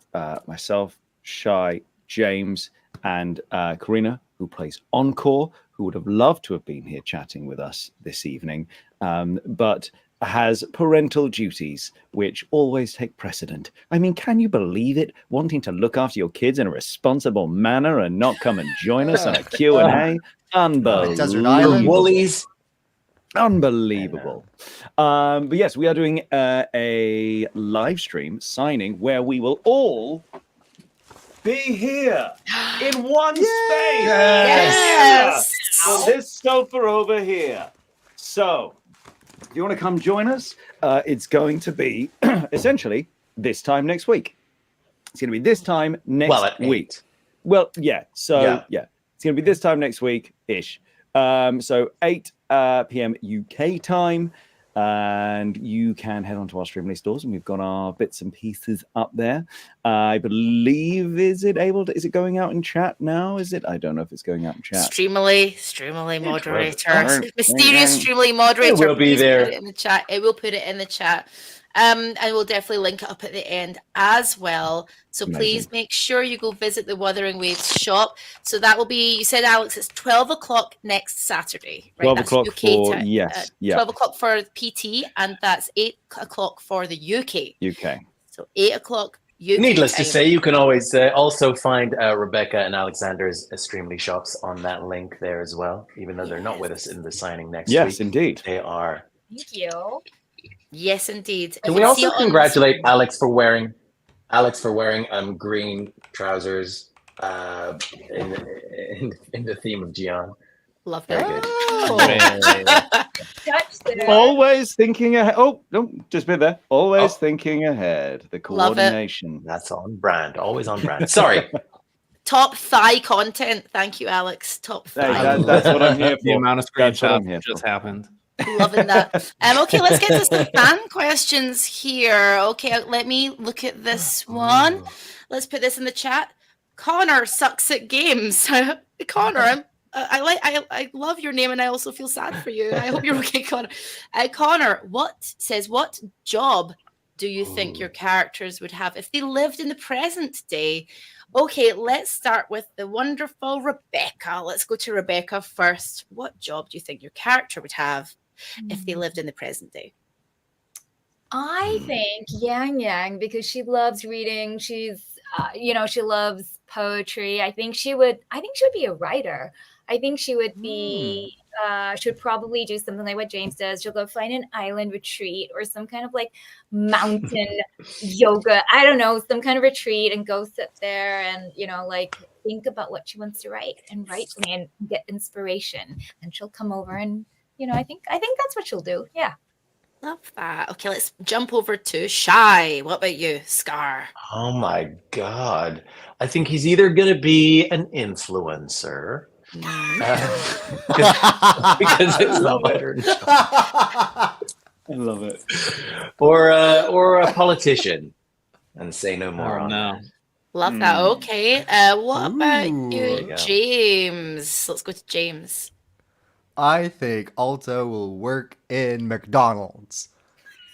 S2: Myself, Shai, James, and Karina, who plays Encore, who would have loved to have been here chatting with us this evening, but has parental duties, which always take precedent. I mean, can you believe it? Wanting to look after your kids in a responsible manner and not come and join us on a Q&A? Unbelievable.
S4: Desert Island.
S3: Woolies.
S2: Unbelievable. But yes, we are doing a live stream signing where we will all be here in one space.
S1: Yes.
S2: On this sofa over here. So, if you want to come join us, it's going to be essentially this time next week. It's going to be this time next week.
S3: 8.
S2: Well, yeah. So, yeah. It's going to be this time next week-ish. So 8 p.m. UK time, and you can head on to our Streamly stores, and we've got our bits and pieces up there. I believe, is it going out in chat now? Is it? I don't know if it's going out in chat.
S1: Streamily moderator, mysterious Streamly moderator.
S3: It will be there.
S1: Put it in the chat. It will put it in the chat. And we'll definitely link it up at the end as well. So please make sure you go visit the Wuthering Waves shop. So that will be, you said, Alex, it's 12 o'clock next Saturday. Right?
S2: 12
S1: that's
S2: o'clock
S1: UK
S2: for,
S1: time.
S2: yes.
S1: 12 o'clock for PT, and that's 8 o'clock for the UK.
S2: UK.
S1: So 8 o'clock UK
S3: Needless
S1: time.
S3: to say, you can always also find Rebecca and Alexander's Streamly shops on that link there as well, even though they're not with us in the signing next week.
S2: Yes, indeed.
S3: They are.
S6: Thank you.
S1: Yes, indeed.
S3: Can we also congratulate Alex for wearing green trousers in the theme of Gian?
S1: Love
S3: Very
S1: that.
S3: good.
S6: Touched it.
S2: Always thinking ahead. Oh, no, just been there. Always thinking ahead. The
S1: Love it.
S2: coordination.
S3: That's on brand. Always on brand. Sorry.
S1: Top thigh content. Thank you, Alex. Top
S2: Hey,
S1: thigh.
S2: that's what I'm here for.
S5: The amount of
S2: That's what I'm
S5: screenshots
S2: here
S5: that just
S2: for.
S5: happened.
S1: Loving that. Okay, let's get to some fan questions here. Okay, let me look at this one. Let's put this in the chat. Connor sucks at games. Connor, I love your name, and I also feel sad for you. I hope you're okay, Connor. Connor, what job do you think your characters would have if they lived in the present day? Okay, let's start with the wonderful Rebecca. Let's go to Rebecca first. What job do you think your character would have if they lived in the present day?
S6: I think Yang Yang, because she loves reading. She's, she loves poetry. I think she would be a writer. I think she would be, she would probably do something like what James does. She'll go find an island retreat or some kind of like mountain yoga. I don't know, some kind of retreat, and go sit there and, like think about what she wants to write and get inspiration. And she'll come over and, I think that's what she'll do. Yeah.
S1: Love that. Okay, let's jump over to Shai. What about you, Scar?
S3: Oh my God. I think he's either going to be an influencer because it's the better job.
S2: I love it.
S3: Or a politician, and say no more on
S5: no.
S3: that.
S1: Love that. Okay. What about
S4: Ooh.
S3: There
S1: you,
S3: you go.
S1: James? Let's go to James.
S4: I think Alto will work in McDonald's.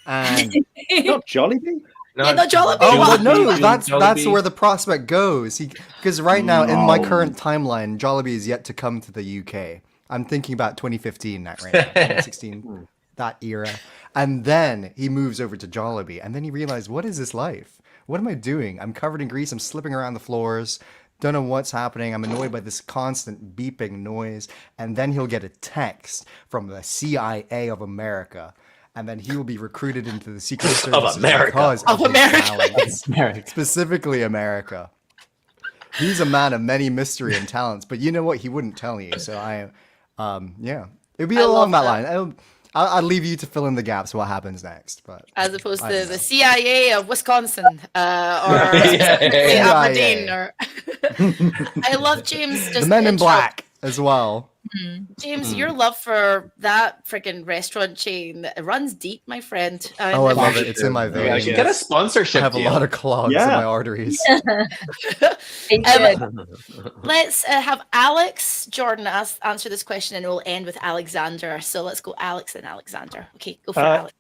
S4: And
S2: Not Jollibee?
S1: Yeah, not Jollibee.
S4: oh well,
S1: What?
S4: no,
S5: Jollibee.
S4: that's where the prospect goes. Because right now in my current timeline, Jollibee is yet to come to the UK. I'm thinking about 2015, right now, 2016, that era. And then he moves over to Jollibee, and then he realized, what is this life? What am I doing? I'm covered in grease. I'm slipping around the floors. Don't know what's happening. I'm annoyed by this constant beeping noise. And then he'll get a text from the CIA of America. And then he will be recruited into the Secret Service
S3: America.
S4: because
S1: Of
S4: his
S1: America.
S4: talents.
S5: America.
S4: Specifically America. He's a man of many mystery and talents, but you know what? He wouldn't tell you. So yeah. It'd be
S1: I
S4: along that
S1: love
S4: line. I'll leave you to fill in the gaps what happens next. But
S1: As opposed
S4: I
S1: to
S4: don't know.
S1: the CIA of Wisconsin or
S3: Yeah.
S1: Aberdeen. Or I love James.
S4: the
S1: Just
S4: Men in
S1: intro-
S4: Black as well.
S1: James, your love for that freaking restaurant chain runs deep, my friend.
S4: Oh, I love it. It's in my
S5: Yeah,
S4: veins.
S3: Get a sponsorship
S4: I have a
S3: deal.
S4: lot of clogs in
S2: Yeah.
S4: my arteries.
S6: They should.
S1: Let's have Alex Jordan answer this question, and we'll end with Alexander. So let's go Alex and Alexander. Okay, go for Alex.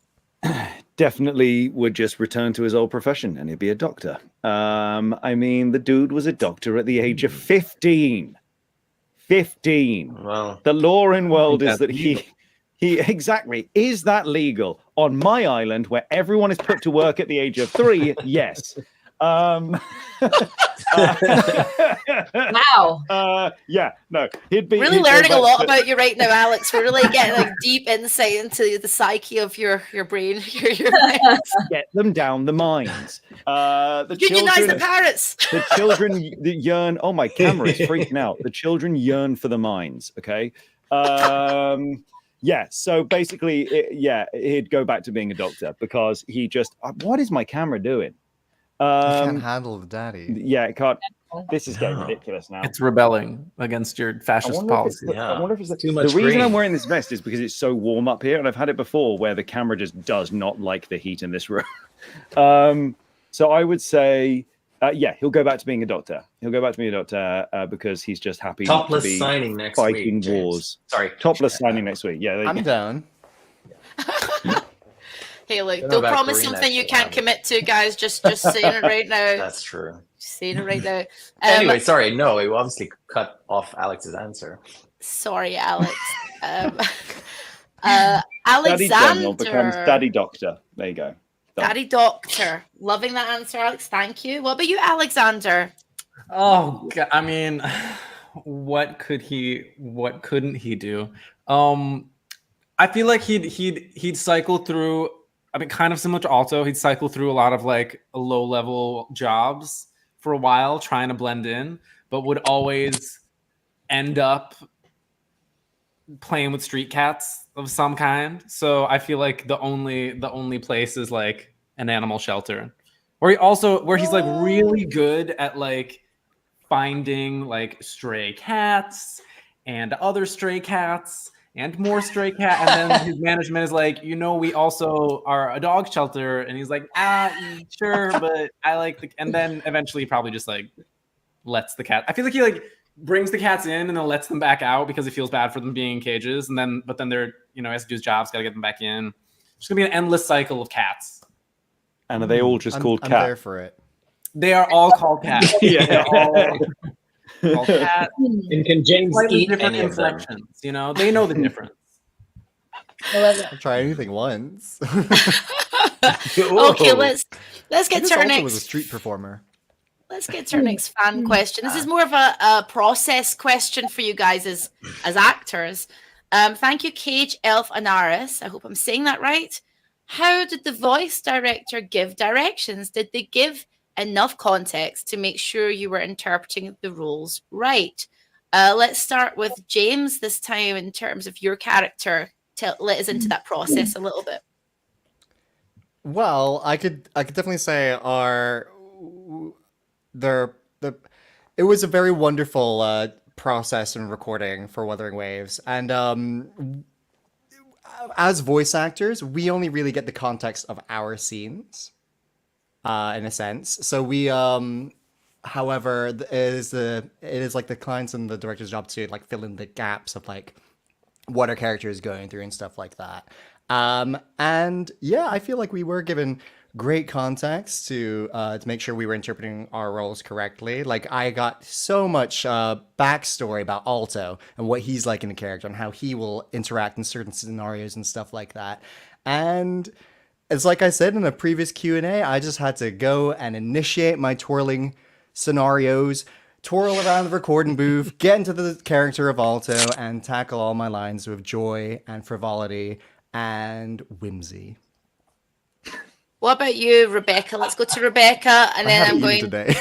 S2: Definitely would just return to his old profession and he'd be a doctor. I mean, the dude was a doctor at the age of 15. 15.
S3: Well,
S2: The law in world is
S5: That's
S2: that he exactly, is that legal on my island where everyone is put to work at the age of 3? Yes.
S6: Wow.
S2: Yeah, no, he'd be
S1: Really
S2: he'd go
S1: learning a
S2: back
S1: lot
S2: to-
S1: about you right now, Alex. We're really getting like deep insight into the psyche of your brain. Your
S2: get them down the mines. The
S1: Unionize the
S2: children,
S1: parrots.
S2: the children yearn. Oh, my camera is freaking out. The children yearn for the mines. Okay. Yeah. So basically, he'd go back to being a doctor because he just. What is my camera doing?
S4: You can't handle the daddy.
S2: Yeah, it can't. This is getting ridiculous now.
S5: It's rebelling against your fascist policy.
S2: I wonder if it's
S3: Too much
S2: the reason I'm
S3: green.
S2: wearing this vest is because it's so warm up here, and I've had it before where the camera just does not like the heat in this room. So I would say, he'll go back to being a doctor. He'll go back to being a doctor because he's just happy not to
S3: topless
S2: be
S3: signing next
S2: fighting
S3: week. James.
S2: wars.
S3: Sorry.
S2: Topless signing next week. Yeah, there you
S4: I'm
S2: go.
S4: down.
S1: Hey, look,
S3: Don't know
S1: don't
S3: about
S1: promise
S3: green,
S1: something you
S3: actually,
S1: can't
S3: Abby.
S1: commit to, guys. Just saying it right now.
S3: That's true.
S1: Just saying it right now.
S3: Anyway, sorry. No, we obviously cut off Alex's answer.
S1: Sorry, Alex.
S2: Daddy General becomes
S1: Alexander.
S2: Daddy Doctor. There you go. Done.
S1: Daddy Doctor. Loving that answer, Alex. Thank you. What about you, Alexander?
S5: Oh, God, I mean, what couldn't he do? I feel like he'd cycle through. I mean, kind of similar to Alto, he'd cycle through a lot of like low-level jobs for a while, trying to blend in, but would always end up playing with street cats of some kind. So I feel like the only place is like an animal shelter, where he's like really good at like finding like stray cats and other stray cats and more stray cat, and then his management is like, we also are a dog shelter, and he's like, sure, but I like the, and then eventually probably just like lets the cat. I feel like he like brings the cats in and then lets them back out because he feels bad for them being in cages, but then they're has to do his jobs, gotta get them back in. It's gonna be an endless cycle of cats.
S2: And are they all just called
S4: I'm
S2: Cat?
S4: there for it.
S5: They are all called cats.
S2: Yeah.
S5: They're all called cats.
S3: And can James
S5: Slightly
S3: eat
S5: different
S3: any of them?
S5: inflections, they know the difference.
S4: I'll try anything once.
S1: Okay, let's get to our
S4: Alto was a
S1: next.
S4: street performer.
S1: Let's get to our next fan question. This is more of a process question for you guys as actors. Thank you, Cage Elf Anaris. I hope I'm saying that right. How did the voice director give directions? Did they give enough context to make sure you were interpreting the roles right? Let's start with James this time in terms of your character. Let us into that process a little bit.
S4: Well, I could definitely say it was a very wonderful process and recording for Wuthering Waves, and as voice actors, we only really get the context of our scenes, in a sense. So we, however, it is like the client's and the director's job to like fill in the gaps of like what our character is going through and stuff like that. And yeah, I feel like we were given great context to make sure we were interpreting our roles correctly. Like I got so much backstory about Alto and what he's like in the character and how he will interact in certain scenarios and stuff like that. And it's like I said in a previous Q&A, I just had to go and initiate my twirling scenarios, twirl around the recording booth, get into the character of Alto, and tackle all my lines with joy and frivolity and whimsy.
S1: What about you, Rebecca? Let's go to Rebecca, and then I'm going.
S4: Today.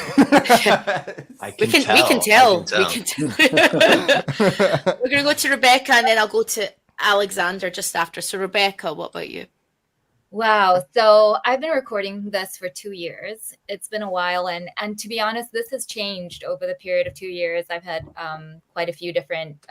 S1: We can tell. We're going to go to Rebecca, and then I'll go to Alexander just after. So, Rebecca, what about you?
S6: Wow. So I've been recording this for 2 years. It's been a while, and to be honest, this has changed over the period of 2 years. I've had quite a few different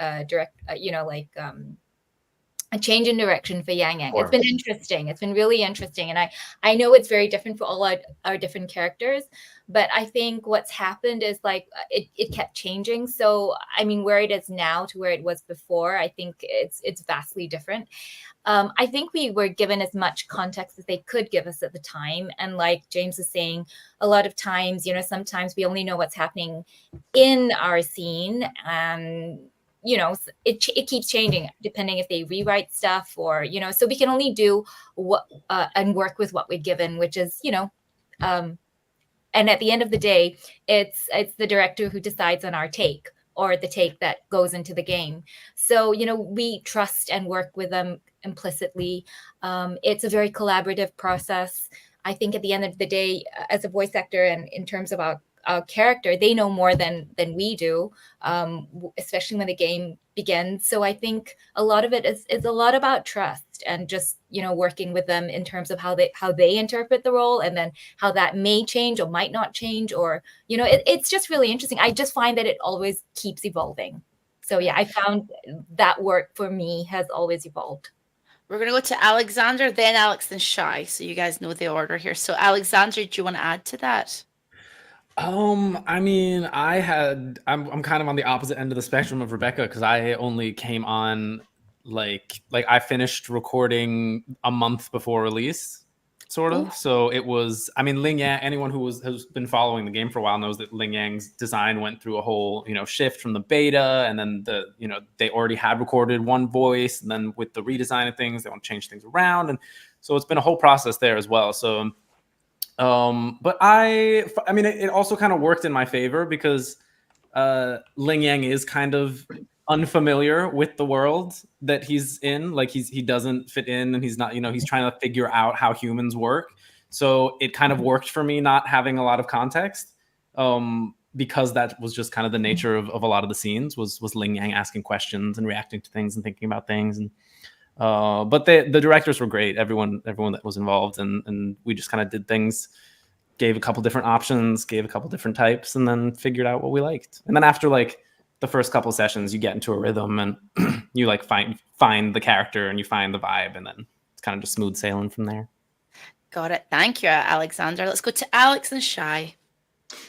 S6: a change in direction for Yang Yang. It's been interesting. It's been really interesting, and I know it's very different for all our different characters. But I think what's happened is like it kept changing. So I mean, where it is now to where it was before, I think it's vastly different. I think we were given as much context as they could give us at the time. And like James was saying, a lot of times, sometimes we only know what's happening in our scene. And, it keeps changing depending if they rewrite stuff or, so we can only do what and work with what we're given, which is, and at the end of the day, it's the director who decides on our take or the take that goes into the game. So, we trust and work with them implicitly. It's a very collaborative process. I think at the end of the day, as a voice actor and in terms of our character, they know more than we do, especially when the game begins. So I think a lot of it is a lot about trust and just working with them in terms of how they interpret the role, and then how that may change or might not change, or it's just really interesting. I just find that it always keeps evolving. So yeah, I found that work for me has always evolved.
S1: We're going to go to Alexander, then Alex, then Shy. So you guys know the order here. So Alexander, do you want to add to that?
S5: I mean, I'm kind of on the opposite end of the spectrum of Rebecca, because I only came on like I finished recording a month before release, sort of. Ooh. So it was, I mean, Ling Yang, anyone who has been following the game for a while knows that Ling Yang's design went through a whole, shift from the beta, and then they already had recorded one voice, and then with the redesign of things, they want to change things around. And so it's been a whole process there as well. So but I mean, it also kind of worked in my favor, because Ling Yang is kind of unfamiliar with the world that he's in. Like he doesn't fit in, and he's not, he's trying to figure out how humans work. So it kind of worked for me not having a lot of context, because that was just kind of the nature of a lot of the scenes was Ling Yang asking questions and reacting to things and thinking about things. And but the directors were great. Everyone that was involved, and we just kind of did things, gave a couple different options, gave a couple different types, and then figured out what we liked. And then after like the first couple sessions, you get into a rhythm, and you like find the character, and you find the vibe, and then it's kind of just smooth sailing from there.
S1: Got it. Thank you, Alexander. Let's go to Alex and Shy.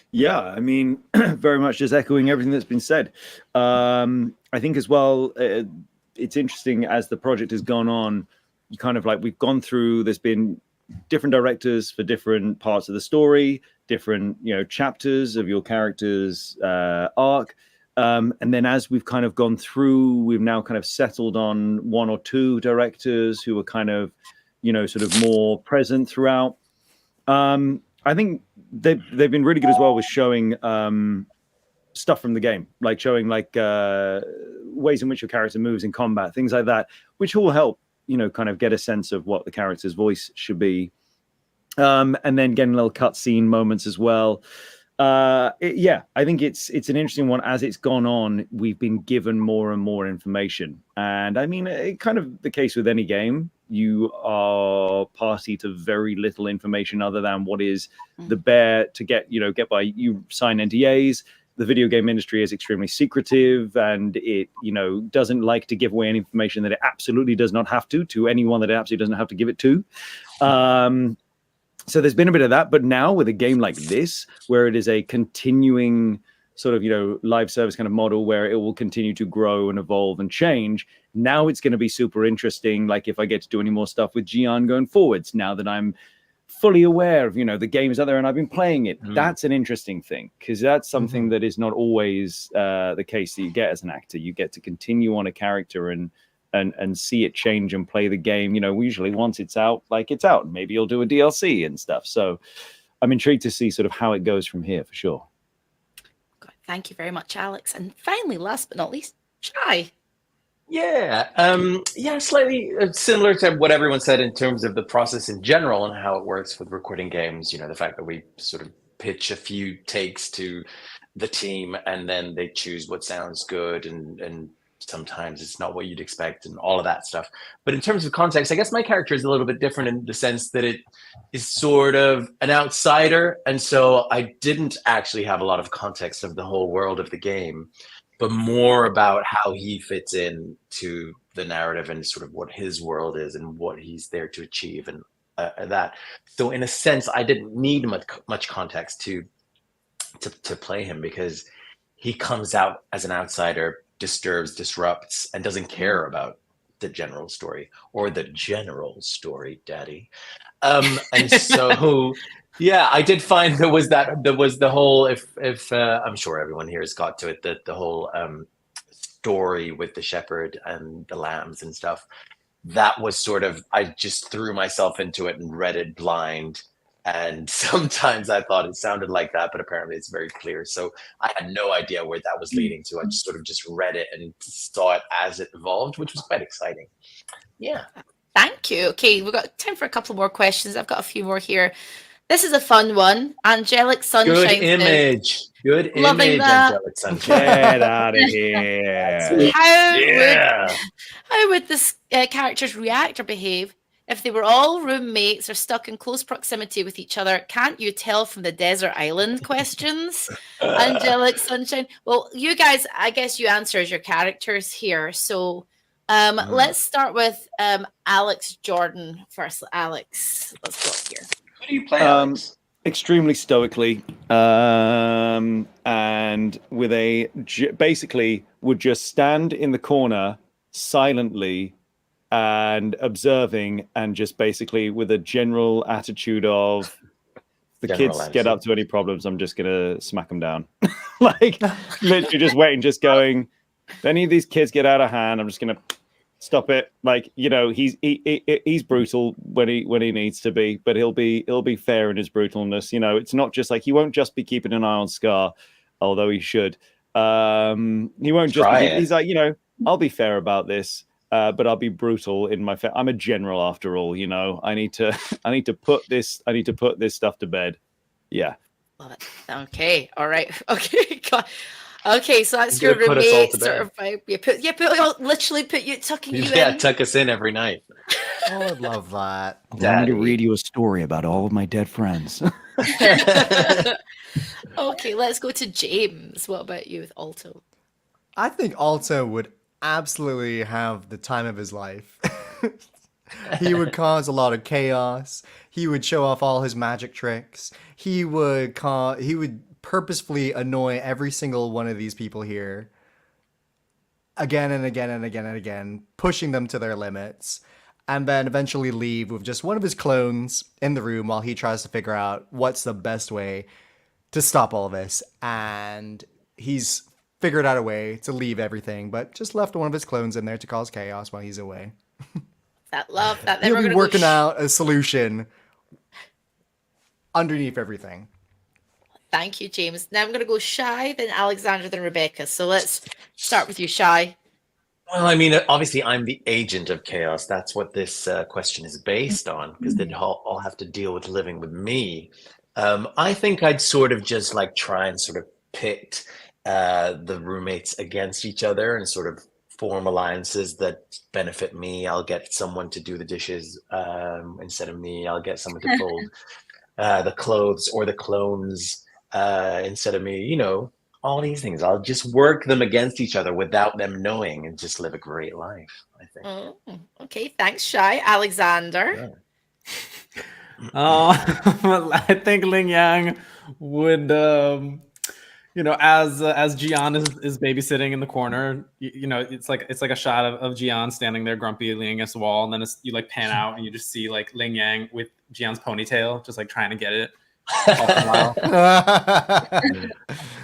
S2: Yeah, I mean, very much just echoing everything that's been said. I think as well, it's interesting as the project has gone on, you kind of like, we've gone through, there's been different directors for different parts of the story, different, chapters of your character's arc. And then as we've kind of gone through, we've now kind of settled on one or two directors who are kind of, sort of more present throughout. I think they've been really good as well with showing stuff from the game, like showing like ways in which your character moves in combat, things like that, which all help, kind of get a sense of what the character's voice should be. And then getting little cutscene moments as well. Yeah, I think it's an interesting one. As it's gone on, we've been given more and more information. And I mean, it kind of the case with any game. You are party to very little information other than what is the bare to get by. You sign NDAs. The video game industry is extremely secretive, and it, doesn't like to give away any information that it absolutely does not have to anyone that it absolutely doesn't have to give it to. So there's been a bit of that, but now with a game like this, where it is a continuing sort of, live service kind of model where it will continue to grow and evolve and change. Now it's going to be super interesting. Like if I get to do any more stuff with Gian going forwards, now that I'm fully aware of, the games out there and I've been playing it, that's an interesting thing, because that's something that is not always the case that you get as an actor. You get to continue on a character and see it change and play the game. Usually once it's out, like it's out, maybe you'll do a DLC and stuff. So I'm intrigued to see sort of how it goes from here for sure.
S1: Thank you very much, Alex. And finally, last but not least, Shy.
S3: Yeah, slightly similar to what everyone said in terms of the process in general and how it works with recording games. The fact that we sort of pitch a few takes to the team, and then they choose what sounds good and sometimes it's not what you'd expect and all of that stuff. But in terms of context, I guess my character is a little bit different in the sense that it is sort of an outsider. And so I didn't actually have a lot of context of the whole world of the game, but more about how he fits in to the narrative and sort of what his world is and what he's there to achieve and that. So in a sense, I didn't need much context to play him, because he comes out as an outsider, disturbs, disrupts, and doesn't care about the general story, daddy. And so yeah, I did find there was the whole, if I'm sure everyone here has got to it, the whole story with the shepherd and the lambs and stuff. That was sort of, I just threw myself into it and read it blind. And sometimes I thought it sounded like that, but apparently it's very clear. So I had no idea where that was leading to. I just sort of read it and saw it as it evolved, which was quite exciting. Yeah.
S1: Thank you. Okay, we've got time for a couple more questions. I've got a few more here. This is a fun one. Angelic Sunshine.
S3: Good image. Good
S1: Loving
S3: image,
S1: that.
S3: Angelic Sunshine.
S2: Get out of here.
S1: How would this characters react or behave if they were all roommates or stuck in close proximity with each other? Can't you tell from the desert island questions? Angelic Sunshine. Well, you guys, I guess you answer as your characters here. So let's start with Alex Jordan first. Alex, let's go here.
S3: Who do you play, Alex?
S2: Extremely stoically, and with basically would just stand in the corner silently and observing, and just basically with a general attitude of the kids get up to any problems, I'm just gonna smack them down. Like literally just waiting, just going, if any of these kids get out of hand, I'm just gonna stop it. Like, you know, he's brutal when he needs to be, but he'll be fair in his brutalness. You know, it's not just like, he won't just be keeping an eye on Scar, although he should. He won't just he's like, you know, I'll be fair about this, but I'll be brutal in my I'm a general after all, you know. I need to put this stuff to bed. Yeah.
S1: Love it. Okay. All right. Okay. God. Okay, so that's your
S3: Put us all
S1: roommate
S3: to
S1: sort of vibe. Literally tucking you in.
S3: Yeah, tuck us in every night.
S4: Oh, I'd love that.
S2: I'm going to read you a story about all of my dead friends.
S1: Okay, let's go to James. What about you with Alto?
S4: I think Alto would absolutely have the time of his life. He would cause a lot of chaos. He would show off all his magic tricks. He would purposefully annoy every single one of these people here again and again and again and again, pushing them to their limits, and then eventually leave with just one of his clones in the room while he tries to figure out what's the best way to stop all this. And he's figured out a way to leave everything, but just left one of his clones in there to cause chaos while he's away.
S1: That love that.
S4: He'll be working out a solution underneath everything.
S1: Thank you, James. Now I'm going to go Shy, then Alexandra, then Rebecca. So let's start with you, Shy.
S3: Well, I mean, obviously, I'm the agent of chaos. That's what this question is based on, because they'd all have to deal with living with me. I think I'd sort of just like try and sort of pit the roommates against each other and sort of form alliances that benefit me. I'll get someone to do the dishes instead of me. I'll get someone to fold the clothes or the clones instead of me. You know, all these things. I'll just work them against each other without them knowing and just live a great life, I think.
S1: Oh, okay. Thanks, Shy. Alexander.
S5: I think Ling Yang would, you know, as Gian is babysitting in the corner, you know, it's like a shot of Gian standing there grumpy leaning against the wall, and then you like pan out and you just see like Ling Yang with Gian's ponytail, just like trying to get it.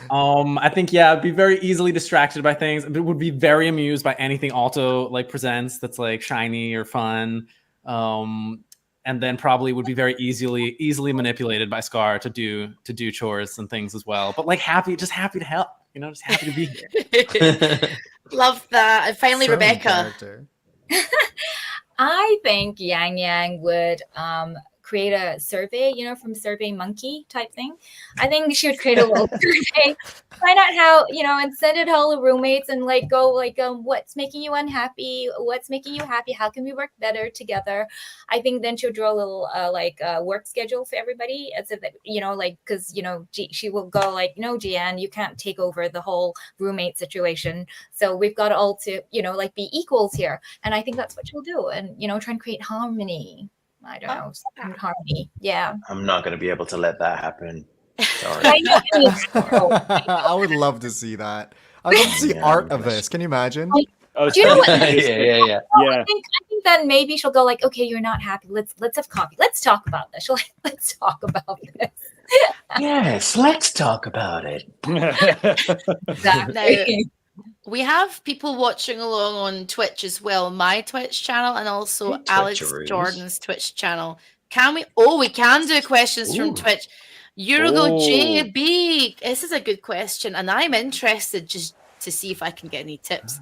S5: I think, yeah, I'd be very easily distracted by things. But would be very amused by anything Alto like presents that's like shiny or fun. And then probably would be very easily manipulated by Scar to do chores and things as well. But like just happy to help, you know, just happy to be here.
S1: Love that. And finally, Rebecca.
S6: I think Yang Yang would create a survey, from Survey Monkey type thing. I think she would create a little survey, find out how, and send it to all the roommates and go what's making you unhappy? What's making you happy? How can we work better together? I think then she'll draw a little work schedule for everybody as if, because, she will go no, Jian, you can't take over the whole roommate situation. So we've got all to, be equals here. And I think that's what she'll do. And, try and create harmony. I don't know, harmony. Yeah.
S3: I'm not going to be able to let that happen. Sorry.
S4: I would love to see that. I'd love to see art of this. Can you imagine?
S2: Oh,
S6: Do you know what?
S3: yeah.
S2: yeah.
S6: I think then maybe she'll go okay, you're not happy. Let's have coffee. Let's talk about this. She'll let's talk about this.
S3: Yes, let's talk about it.
S6: Exactly.
S1: We have people watching along on Twitch as well, my Twitch channel and also
S3: Hey,
S1: Alex
S3: Twitcheroos.
S1: Jordan's Twitch channel. Can we? Oh, we can do questions from Twitch. Eurogo JB. This is a good question, and I'm interested just to see if I can get any tips.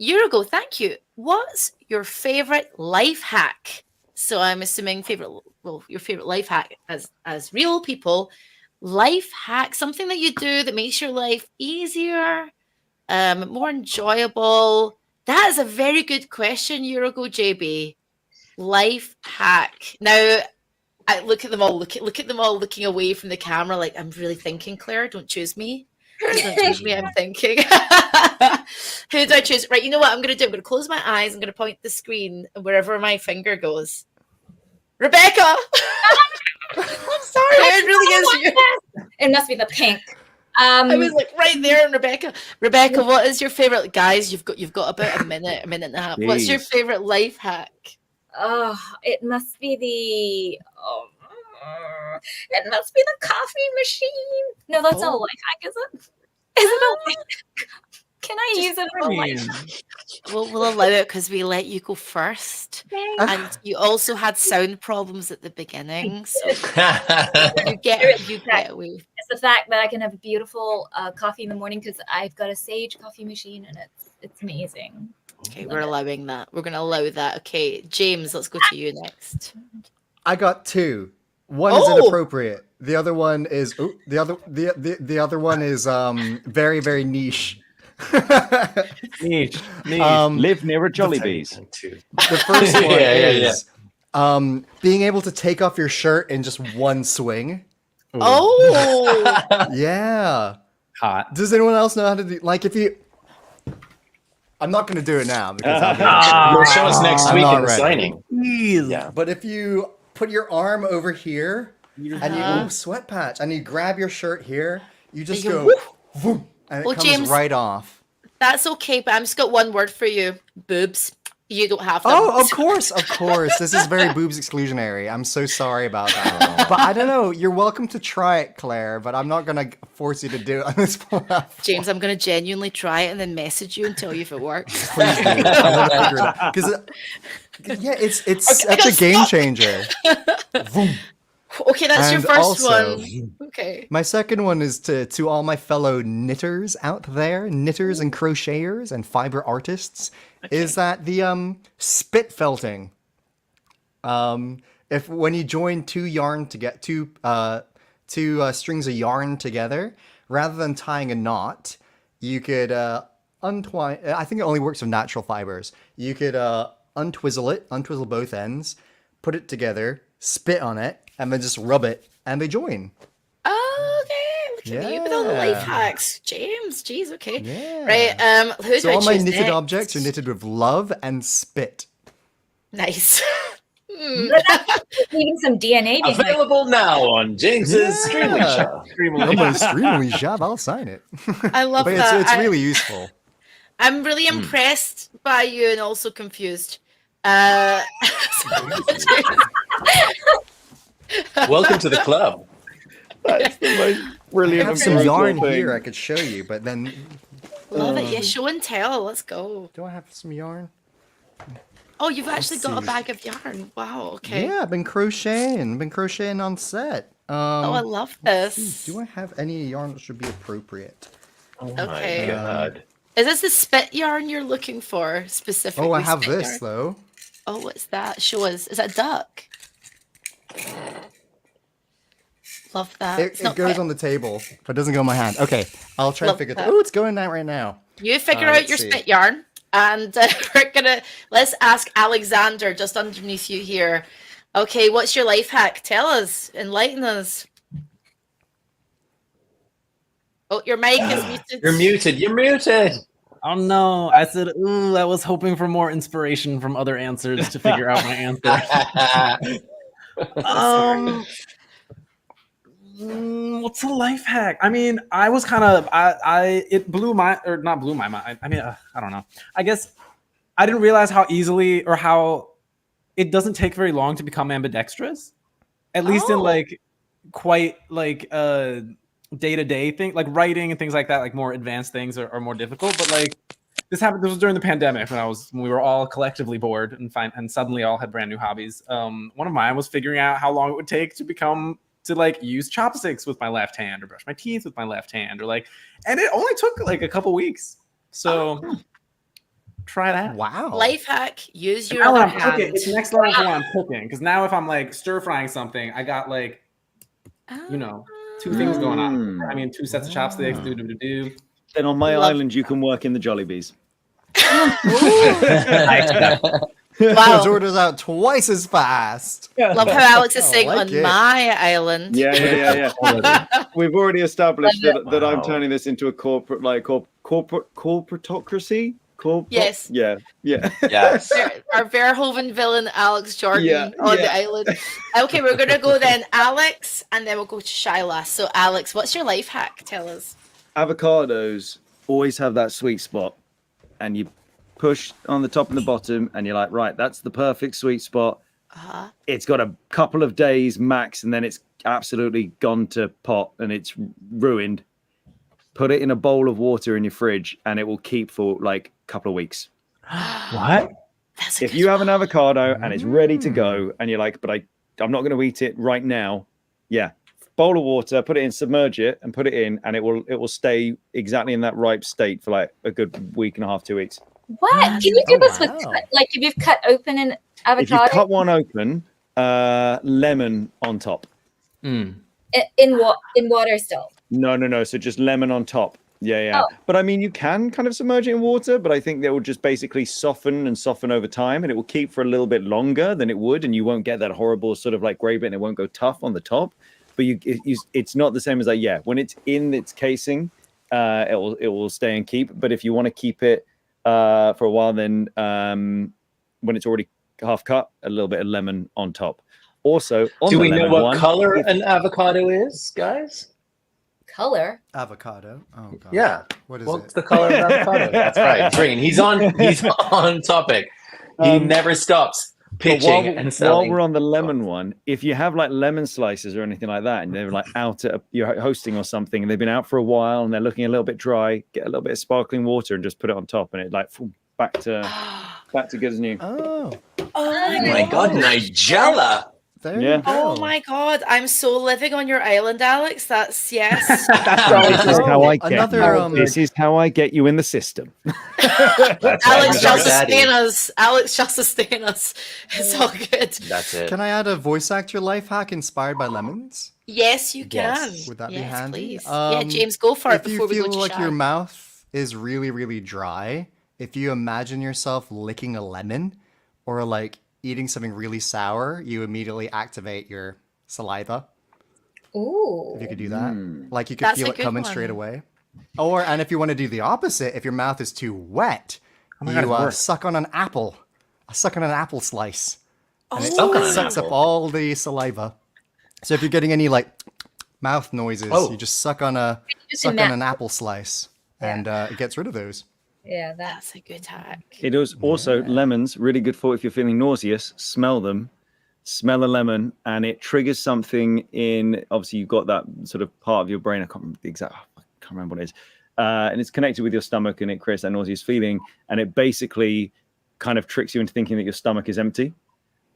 S1: Eurogo, thank you. What's your favorite life hack? So I'm assuming your favorite life hack as real people. Life hack, something that you do that makes your life easier, more enjoyable. That is a very good question, Eurogo JB. Life hack. Now, I look at them all. Look at them all looking away from the camera. Like I'm really thinking. Claire, don't choose me. Don't choose me. I'm thinking. Who do I choose? Right. You know what I'm going to do? I'm going to close my eyes. I'm going to point at the screen wherever my finger goes. Rebecca. I'm sorry. It really is you.
S6: It must be the pink.
S1: I was like right there, and Rebecca. Rebecca, what is your favorite? Guys, you've got about a minute and a half. What's your favorite life hack?
S6: Oh, it must be the coffee machine. No, that's not a life hack, is it? Is it a life hack? Can I use it for life?
S1: We'll allow it because we let you go first, and you also had sound problems at the beginning, so you get away.
S6: It's the fact that I can have a beautiful coffee in the morning because I've got a Sage coffee machine and it's amazing.
S1: Okay, we're allowing that. We're going to allow that. Okay, James, let's go to you next.
S4: I got two. One is inappropriate. The other one is the other one is very, very niche.
S2: Niche. Live near Jollibees.
S4: The first one is being able to take off your shirt in just one swing.
S1: Oh,
S4: yeah.
S5: Hot.
S4: Does anyone else know how to do? Like, if you, I'm not going to do it now because
S3: You'll show us next
S4: I'm
S3: week
S4: not
S3: in the
S4: ready.
S3: signing.
S4: Yeah, but if you put your arm over here and you sweat patch and you grab your shirt here, you just go vroom, and it comes
S1: James,
S4: right off.
S1: that's okay, but I'm just got one word for you: boobs. You don't have them.
S4: Oh, of course. This is very boobs exclusionary. I'm so sorry about that. But I don't know. You're welcome to try it, Claire, but I'm not going to force you to do it on this platform.
S1: James, I'm going to genuinely try it and then message you and tell you if it works.
S4: Please do. Because it's such a game changer. Vroom.
S1: Okay, that's your
S4: And
S1: first
S4: also,
S1: one. Okay.
S4: My second one is to all my fellow knitters out there, knitters and crocheters and fiber artists, is that the spit felting. If when you join two strings of yarn together, rather than tying a knot, you could untwine. I think it only works with natural fibers. You could untwizzle both ends, put it together, spit on it, and then just rub it, and they join.
S1: Oh, okay. Look at you with all the life hacks. James, geez, okay.
S4: Yeah.
S1: Right, who
S4: So
S1: do I
S4: all my
S1: choose
S4: knitted
S1: next?
S4: objects are knitted with love and spit.
S1: Nice.
S6: Needing some DNA behind it.
S3: Available now on James's Streamly Shop.
S4: On my Streamly shop, I'll sign it.
S1: I love
S4: But
S1: that.
S4: it's really useful.
S1: I'm really impressed by you and also confused.
S3: Welcome to the club.
S2: That's the most
S4: I
S2: brilliant
S4: have
S2: and
S4: some
S2: brutal
S4: yarn
S2: thing.
S4: here I could show you, but then
S1: Love it. Yeah, show and tell. Let's go.
S4: do I have some yarn?
S1: Oh, you've actually got a
S4: see.
S1: bag of yarn. Wow. Okay.
S4: Yeah, I've been crocheting on set.
S1: Oh, I love this.
S4: Do I have any yarn that should be appropriate?
S3: Oh
S1: Okay.
S3: my god.
S1: Is this the spit yarn you're looking for specifically?
S4: Oh, I have
S1: spit
S4: this
S1: yarn?
S4: though.
S1: Oh, what's that? Show us. Is that a duck? Love that.
S4: It goes on the table, but doesn't go in my hand. Okay, I'll try
S1: Love
S4: and figure
S1: that.
S4: that. Oh, it's going out right now.
S1: You figure
S4: let's
S1: out your
S4: see.
S1: spit yarn, and let's ask Alexander just underneath you here. Okay, what's your life hack? Tell us, enlighten us. Oh, your mic is muted.
S3: You're muted. You're muted.
S5: Oh no! I said, ooh, I was hoping for more inspiration from other answers to figure out my answer. What's a life hack? I mean, I was kind of, it blew my, or not blew my mind. I mean, I don't know. I guess I didn't realize how easily or how it doesn't take very long to become ambidextrous. At least in like quite like day-to-day thing, like writing and things like that, like more advanced things are more difficult. But like this happened, this was during the pandemic when we were all collectively bored and suddenly all had brand new hobbies. One of mine was figuring out how long it would take to like use chopsticks with my left hand or brush my teeth with my left hand and it only took like a couple weeks. So try that.
S4: Wow.
S1: Life hack, use your
S5: Now when
S1: other
S5: I'm
S1: hand.
S5: cooking, it's next level for when I'm cooking. Because now if I'm like stir frying something, I got like, you know, two things going on. I mean, two sets of chopsticks. Do.
S2: Then on my
S1: Love
S2: island, you can work in the Jollibees.
S1: Wow.
S4: Orders out twice as fast.
S1: Love how Alex is
S4: I
S1: saying
S4: like
S1: on
S4: it.
S1: my island.
S2: Yeah. We've already established that I'm turning this into a corporate, like corporatocracy.
S1: Yes.
S2: Yeah.
S3: Yes.
S1: Our Verhoeven villain, Alex Jordan, on the
S2: yeah.
S1: island. Okay, we're going to go then Alex, and then we'll go to Shyla. So, Alex, what's your life hack? Tell us.
S2: Avocados always have that sweet spot, and you push on the top and the bottom, and you're like, right, that's the perfect sweet spot. It's got a couple of days max, and then it's absolutely gone to pot, and it's ruined. Put it in a bowl of water in your fridge, and it will keep for like a couple of weeks.
S5: What?
S2: If you have an avocado and it's ready to go, and you're like, but I'm not going to eat it right now. Yeah, bowl of water, put it in, submerge it, and put it in, and it will stay exactly in that ripe state for like a good week and a half, 2 weeks.
S6: What? Can you do this with
S4: wow.
S6: like if you've cut open an avocado
S2: If you cut one open, lemon on top.
S6: in water still?
S2: No. So just lemon on top. Yeah.
S6: Oh.
S2: But I mean, you can kind of submerge it in water, but I think that will just basically soften over time, and it will keep for a little bit longer than it would, and you won't get that horrible sort of like gray bit, and it won't go tough on the top. But it's not the same as like, when it's in its casing, it will stay and keep. But if you want to keep it for a while, then when it's already half cut, a little bit of lemon on top. Also,
S3: Do we know what color an avocado is, guys?
S6: Color?
S4: Avocado. Oh god.
S3: Yeah.
S4: What is
S3: What's
S4: it?
S3: the color of avocado? That's right. Green. He's on topic. He never stops pitching and selling.
S2: While we're on the lemon one, if you have like lemon slices or anything like that, and they're like out at you're hosting or something, and they've been out for a while and they're looking a little bit dry, get a little bit of sparkling water and just put it on top, and it like back to good as new.
S4: Oh,
S3: Oh my God, Nigella.
S4: there
S2: Yeah.
S4: you go.
S1: Oh my God, I'm so living on your island, Alex. That's yes.
S2: This is how I get
S4: Another,
S2: you. This is how I get you in the system.
S3: That's
S1: Alex
S3: right.
S1: shall
S3: Daddy.
S1: sustain us. Alex shall sustain us. It's all good.
S3: That's it.
S4: Can I add a voice actor life hack inspired by lemons?
S1: Yes, you can.
S3: Yes.
S4: Would that be
S1: Yes,
S4: handy?
S1: please. Yeah, James, go for it
S4: If you
S1: before we go
S4: feel
S1: to
S4: like
S1: Shy.
S4: your mouth is really, really dry, if you imagine yourself licking a lemon or like eating something really sour, you immediately activate your saliva.
S6: Ooh.
S4: If you could do that, like you could
S1: That's
S4: feel
S1: a
S4: it
S1: good
S4: coming
S1: one.
S4: straight away. And if you want to do the opposite, if your mouth is too wet,
S5: my God, it's
S4: you
S5: worse.
S4: suck on an apple. Suck on an apple slice, and it
S3: Suck on an
S4: sucks up
S3: apple.
S4: all the saliva. So if you're getting any like mouth noises, you just suck on an apple slice, and it gets rid of those.
S6: Yeah,
S1: That's a good hack.
S2: It is also lemons, really good for if you're feeling nauseous, smell them, smell a lemon, and it triggers something in, obviously you've got that sort of part of your brain, I can't remember the exact, I can't remember what it is. And it's connected with your stomach and it creates that nauseous feeling. And it basically kind of tricks you into thinking that your stomach is empty.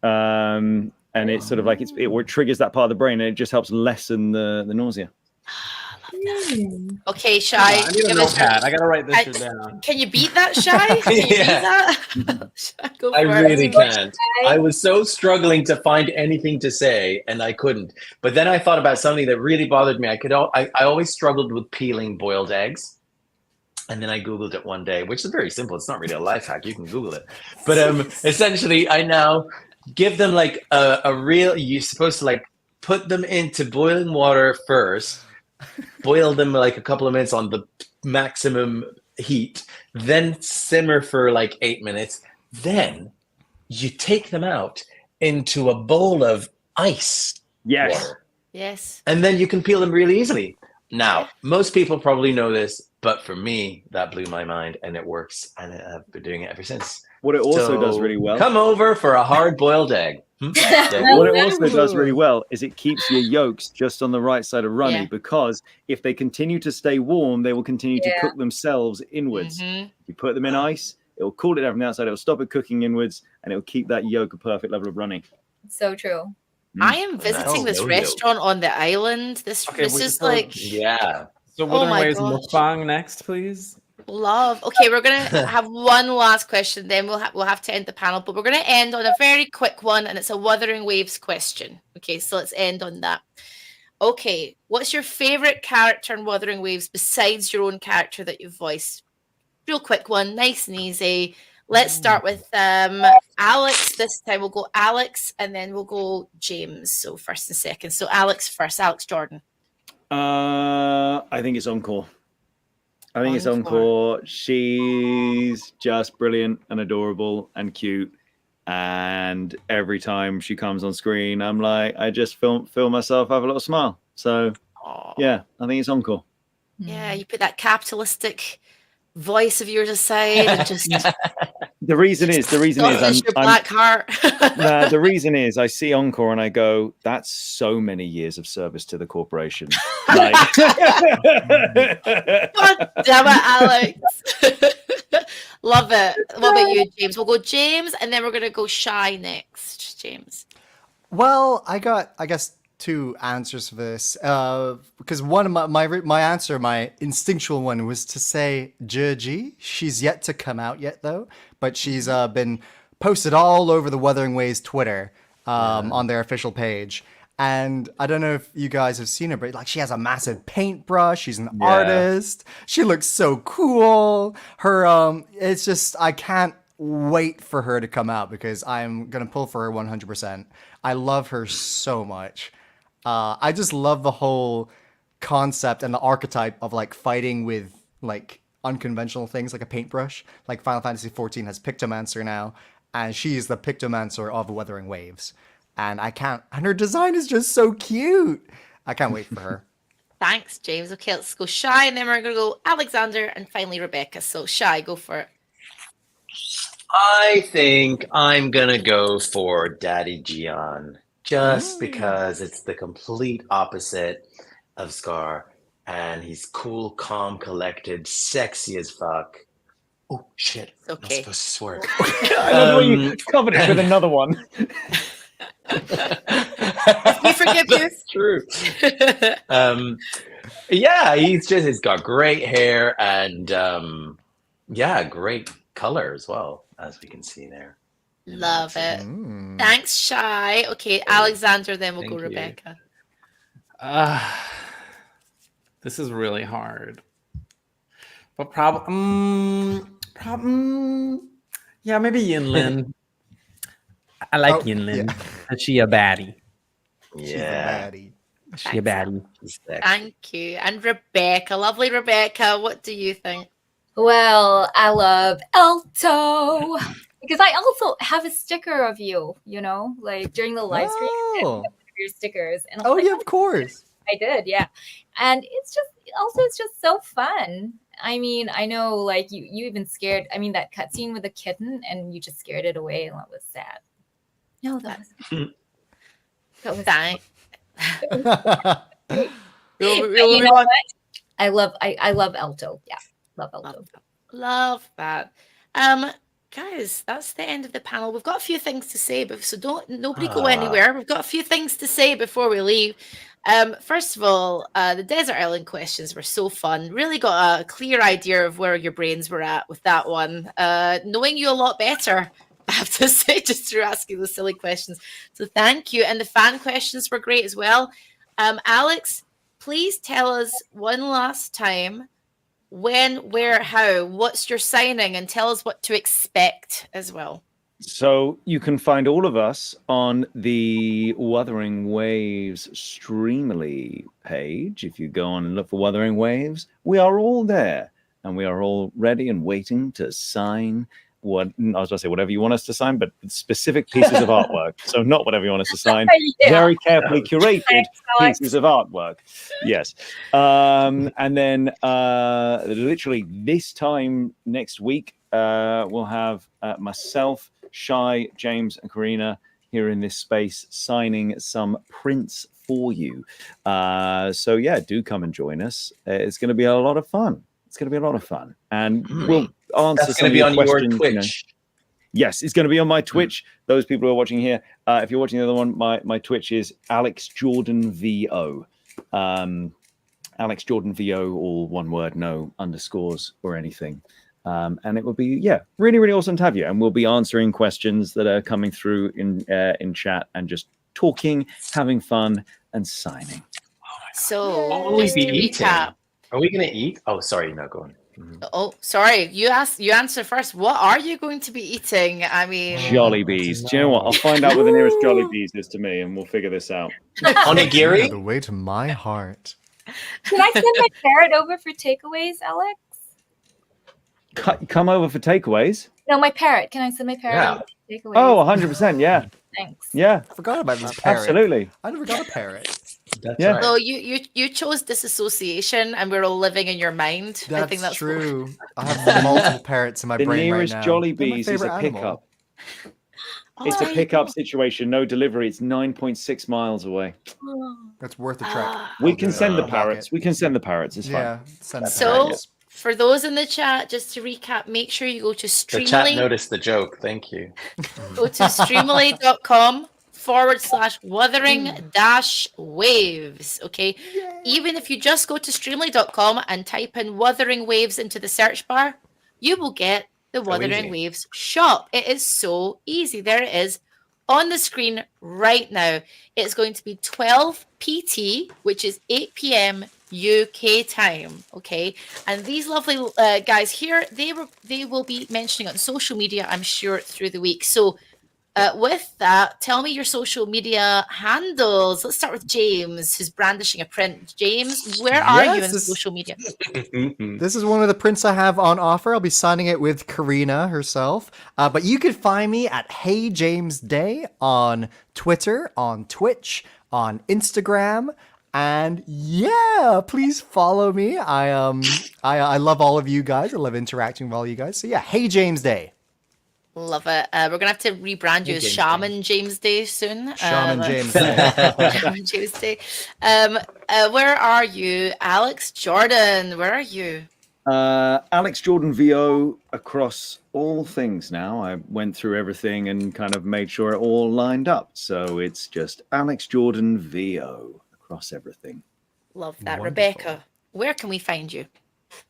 S2: And it's sort of like, it triggers that part of the brain and it just helps lessen the nausea.
S1: Okay, Shy.
S5: I need a
S1: give us your-
S5: notepad. I gotta write this
S1: I-
S5: shit down.
S1: Can you beat that, Shy? Can you beat
S3: Yeah.
S1: that? Shy, go for
S3: I
S1: it.
S3: really can't. I was so struggling to find anything to say, and I couldn't. But then I thought about something that really bothered me. I always struggled with peeling boiled eggs. And then I Googled it one day, which is very simple. It's not really a life hack. You can Google it. But essentially, I now give them like a real, you're supposed to like put them into boiling water first, boil them like a couple of minutes on the maximum heat, then simmer for like 8 minutes. Then you take them out into a bowl of ice
S2: Yes.
S3: water.
S1: Yes.
S3: And then you can peel them really easily. Now, most people probably know this, but for me, that blew my mind, and it works, and I've been doing it ever since.
S2: What it also does
S3: So,
S2: really well.
S3: Come over for a hard-boiled egg.
S2: What it also does really well is it keeps your yolks just on the right side of runny,
S1: Yeah.
S2: because if they continue to stay warm, they will continue to
S6: Yeah.
S2: cook themselves inwards.
S1: Mhm.
S2: You put them in ice, it will cool it down from the outside, it will stop it cooking inwards, and it will keep that yolk a perfect level of runny.
S6: So true.
S1: I am visiting this
S3: yo-yo.
S1: restaurant on the island. This
S5: Okay,
S1: this
S5: wait,
S1: is
S5: so-
S1: like
S3: Yeah.
S5: So
S1: Oh
S5: Wuthering
S1: my
S5: Waves
S1: gosh.
S5: mukbang next, please.
S1: love. Okay, we're gonna have one last question, then we'll have to end the panel. But we're gonna end on a very quick one, and it's a Wuthering Waves question. Okay, so let's end on that. Okay, what's your favorite character in Wuthering Waves besides your own character that you've voiced? Real quick one, nice and easy. Let's start with Alex this time. We'll go Alex, and then we'll go James. So first and second. So Alex first. Alex Jordan.
S2: I think it's Encore. I think it's
S1: Encore.
S2: Encore. She's just brilliant and adorable and cute. And every time she comes on screen, I'm like, I just feel myself have a little smile. So yeah, I think it's Encore.
S1: Yeah, you put that capitalistic voice of yours aside and just
S2: The reason is
S1: your black heart.
S2: the reason is I see Encore and I go, that's so many years of service to the corporation. Like,
S1: God damn it, Alex. Love it. What about you, James? We'll go James, and then we're gonna go Shy next. James.
S4: Well, I guess two answers for this. Because one of my answer, my instinctual one, was to say Jeji. She's yet to come out yet though, but she's been posted all over the Wuthering Waves Twitter on their official page. And I don't know if you guys have seen her, but like she has a massive paintbrush. She's an artist. She looks so cool. Her it's just I can't wait for her to come out because I'm gonna pull for her 100%. I love her so much. I just love the whole concept and the archetype of like fighting with like unconventional things like a paintbrush. Like Final Fantasy XIV has Pictomancer now, and she's the Pictomancer of Wuthering Waves. And and her design is just so cute. I can't wait for her.
S1: Thanks, James. Okay, let's go Shy, and then we're gonna go Alexander, and finally Rebecca. So Shy, go for it.
S3: I think I'm gonna go for Daddy Gian, just because it's the complete opposite of Scar, and he's cool, calm, collected, sexy as fuck. Oh shit!
S1: It's okay.
S3: I'm not supposed to swear.
S2: I love the way you covered it with another one.
S1: We forgive you.
S3: That's true. Yeah, he's got great hair and great color as well, as we can see there.
S1: Love it.
S4: Mm.
S1: Thanks, Shy. Okay, Alexander, then we'll go
S3: Thank you.
S1: Rebecca.
S5: This is really hard. But yeah, maybe Yinlin. I like Yinlin.
S4: yeah.
S5: And she a baddie.
S4: She's a
S3: Yeah,
S4: baddie.
S5: She a baddie.
S3: he's sexy.
S1: Thank you. And Rebecca, lovely Rebecca, what do you think?
S6: Well, I love Alto because I also have a sticker of you, like during the live stream,
S4: Oh,
S6: your stickers. And I'm
S4: oh
S6: like,
S4: yeah, of course.
S6: I did, yeah. And it's just so fun. I mean, I know like you even scared, that cutscene with the kitten and you just scared it away and that was sad. No, that was
S1: Thanks.
S6: you know what? I love Alto. Yeah. Love Alto.
S1: Love that. Guys, that's the end of the panel. We've got a few things to say, but so nobody go anywhere. We've got a few things to say before we leave. First of all, the desert island questions were so fun. Really got a clear idea of where your brains were at with that one. Knowing you a lot better, I have to say, just through asking those silly questions. So thank you. And the fan questions were great as well. Alex, please tell us one last time when, where, how, what's your signing, and tell us what to expect as well.
S2: So you can find all of us on the Wuthering Waves Streamily page. If you go on and look for Wuthering Waves, we are all there, and we are all ready and waiting to sign what I was going to say, whatever you want us to sign, but specific pieces of artwork. So not whatever you want us to sign,
S6: Yeah.
S2: very carefully curated
S6: Thanks, Alex.
S2: pieces of artwork. Yes. And then literally this time next week, we'll have myself, Shy, James, and Karina here in this space signing some prints for you. So yeah, do come and join us. It's going to be a lot of fun. It's going to be a lot of fun, and we'll answer
S3: That's
S2: some
S3: going to
S2: of
S3: be
S2: your
S3: on your
S2: questions.
S3: Twitch.
S2: Yes, it's going to be on my Twitch. Those people who are watching here, if you're watching the other one, my Twitch is Alex Jordan VO. Alex Jordan VO, all one word, no underscores or anything. And it will be, really, really awesome to have you. And we'll be answering questions that are coming through in chat and just talking, having fun, and signing.
S1: So,
S3: we
S1: just
S3: be
S1: to
S3: eating?
S1: recap.
S3: Are we going to eat? Oh, sorry. No, go on.
S1: Oh, sorry. You answer first. What are you going to be eating? I mean,
S2: Jollibees. Do you know what? I'll find out where the nearest Jollibees is to me, and we'll figure this out.
S4: Yeah,
S3: Onigiri?
S4: the way to my heart.
S6: Can I send my parrot over for takeaways, Alex?
S2: Come over for takeaways.
S6: No, my parrot. Can I send my parrot
S3: Yeah.
S6: over for takeaways?
S2: Oh, 100%. Yeah.
S6: Thanks.
S2: Yeah.
S4: I forgot about this parrot.
S2: Absolutely.
S4: I never got a parrot.
S3: That's
S2: Yeah.
S3: right.
S1: so you chose disassociation, and we're all living in your mind.
S4: That's,
S1: I think that's
S4: true. I have multiple parrots in my
S2: The
S4: brain right
S2: nearest
S4: now. They're my
S2: Jollibees is
S4: favorite
S2: a
S4: animal.
S2: pickup.
S1: Oh,
S2: It's a
S1: I
S2: pickup
S1: know.
S2: situation, no delivery. It's 9.6 miles away.
S4: That's worth a trek.
S2: We
S4: I'll
S2: can
S4: do it.
S2: send the
S4: I'll walk
S2: parrots.
S4: it.
S2: We can send the parrots. It's fine.
S4: Yeah, send the
S1: So,
S4: parrots.
S1: for those in the chat, just to recap, make sure you go to
S3: The chat
S1: Streamly.
S3: noticed the joke. Thank you.
S1: Go to streamly.com/wuthering-waves. Okay. Even if you just go to streamly.com and type in Wuthering Waves into the search bar, you will get the Wuthering
S3: easy.
S1: Waves shop. It is so easy. There it is on the screen right now. It's going to be 12 PT, which is 8 p.m. UK time. Okay. And these lovely guys here, they will be mentioning on social media, I'm sure, through the week. So with that, tell me your social media handles. Let's start with James, who's brandishing a print. James, where are you in
S4: Yes,
S1: social media?
S4: This is one of the prints I have on offer. I'll be signing it with Karina herself. But you can find me at Hey James Day on Twitter, on Twitch, on Instagram. And yeah, please follow me. I love all of you guys. I love interacting with all you guys. So yeah, Hey James Day.
S1: Love it. We're gonna have to rebrand you as
S3: James
S1: Shaman James Day soon.
S4: Shaman James Day.
S1: Shaman James Day. Where are you, Alex Jordan? Where are you?
S2: Alex Jordan VO across all things now. I went through everything and kind of made sure it all lined up. So it's just Alex Jordan VO across everything.
S1: Love that.
S4: Wonderful.
S1: Rebecca, where can we find you?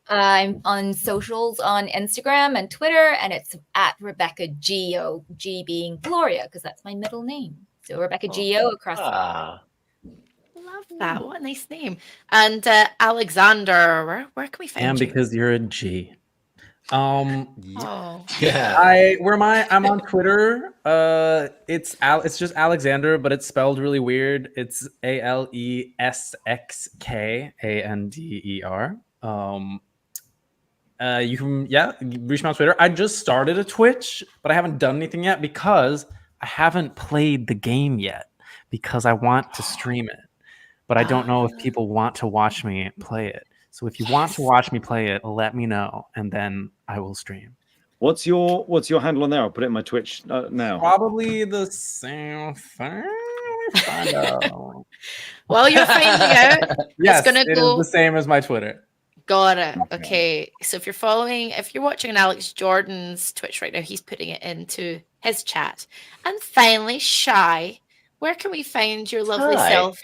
S6: I'm on socials on Instagram and Twitter, and it's at Rebecca Geo, G being Gloria, because that's my middle name. So Rebecca Geo across.
S1: Love that. What a nice name. And Alexander, where can we find
S5: And
S1: you?
S5: because you're a G.
S1: Oh,
S3: Yeah.
S5: I'm on Twitter. It's just Alexander, but it's spelled really weird. It's ALESXKANDER. You can reach me on Twitter. I just started a Twitch, but I haven't done anything yet because I haven't played the game yet because I want to stream it. But I don't know if people want to watch me play it. So if you want to watch me play it, let me know, and then I will stream.
S2: What's your handle on there? I'll put it in my Twitch now.
S5: Probably the same thing. Find out.
S1: While you're finding out,
S5: Yes,
S1: gonna
S5: it is
S1: go-
S5: the same as my Twitter.
S1: got it. Okay. So if you're watching on Alex Jordan's Twitch right now, he's putting it into his chat. And finally, Shy, where can we find your lovely
S3: Hi.
S1: self?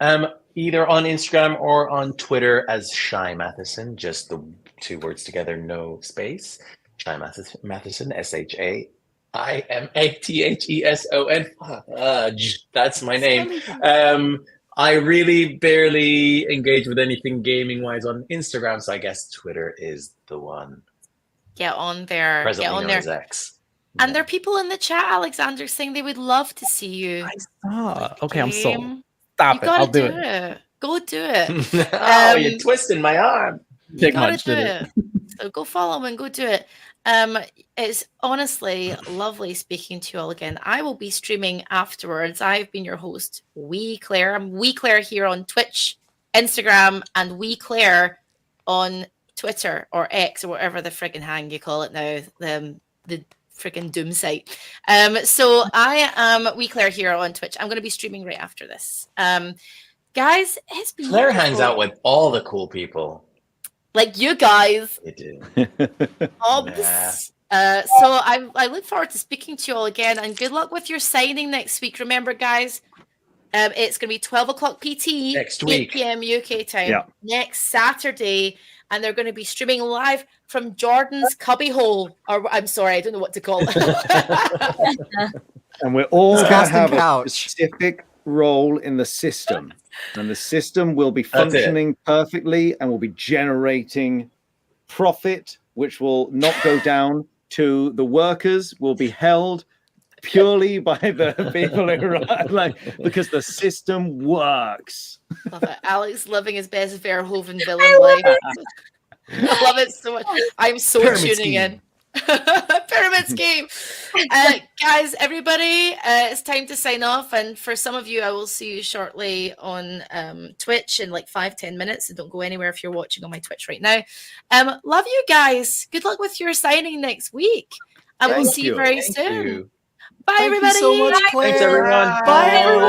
S3: Either on Instagram or on Twitter as Shy Matheson, just the two words together, no space. Shy Matheson, SHAIMATHESON. Fudge, that's my name. I really barely engage with anything gaming wise on Instagram, so I guess Twitter is the one.
S1: Get on there.
S3: Presently
S1: Get on
S3: known
S1: there.
S3: as X.
S1: And there are people in the chat, Alexander, saying they would love to see you.
S5: Okay, I'm sold.
S1: Game.
S5: Stop
S1: You
S5: it.
S1: gotta
S5: I'll do
S1: do
S5: it.
S1: it. Go do it.
S3: Oh, you're twisting my arm.
S1: You
S5: Big
S1: gotta
S5: Munch
S1: do
S5: did
S1: it. So go follow him and go do it. It's honestly lovely speaking to you all again. I will be streaming afterwards. I've been your host, Wee Claire. I'm Wee Claire here on Twitch, Instagram, and Wee Claire on Twitter or X or whatever the friggin' hang you call it now. The freaking doom site. So I am Wee Claire here on Twitch. I'm going to be streaming right after this. Guys, it's been
S3: Claire
S1: wonderful.
S3: hangs out with all the cool people.
S1: Like you guys.
S3: They do.
S1: Obs. So I look forward to speaking to you all again, and good luck with your signing next week. Remember, guys, it's going to be 12 o'clock PT
S3: Next
S1: 8
S3: week.
S1: p.m. UK time
S2: Yeah.
S1: next Saturday, and they're going to be streaming live from Jordan's cubbyhole, or I'm sorry, I don't know what to call it.
S2: And we're all
S4: His
S2: going to
S4: casting
S2: have a
S4: couch.
S2: specific role in the system. And the system will be
S3: That's it.
S2: functioning perfectly and will be generating profit, which will not go down to the workers, will be held purely by the people who run, like, because the system works.
S1: Love it. Alex living his best Verhoeven villain life. I love it so much. I'm so
S4: Pyramid
S1: tuning
S4: scheme.
S1: in. Pyramid scheme. Guys, everybody, it's time to sign off. And for some of you, I will see you shortly on Twitch in like 5-10 minutes. So don't go anywhere if you're watching on my Twitch right now. Love you guys. Good luck with your signing next week. And we'll
S2: Thank
S1: see you
S2: you.
S1: very
S3: Thank
S1: soon.
S3: you.
S1: Bye,
S4: Thank
S1: everybody.
S4: you so much, Claire.
S3: Thanks, everyone.
S4: Bye, everyone.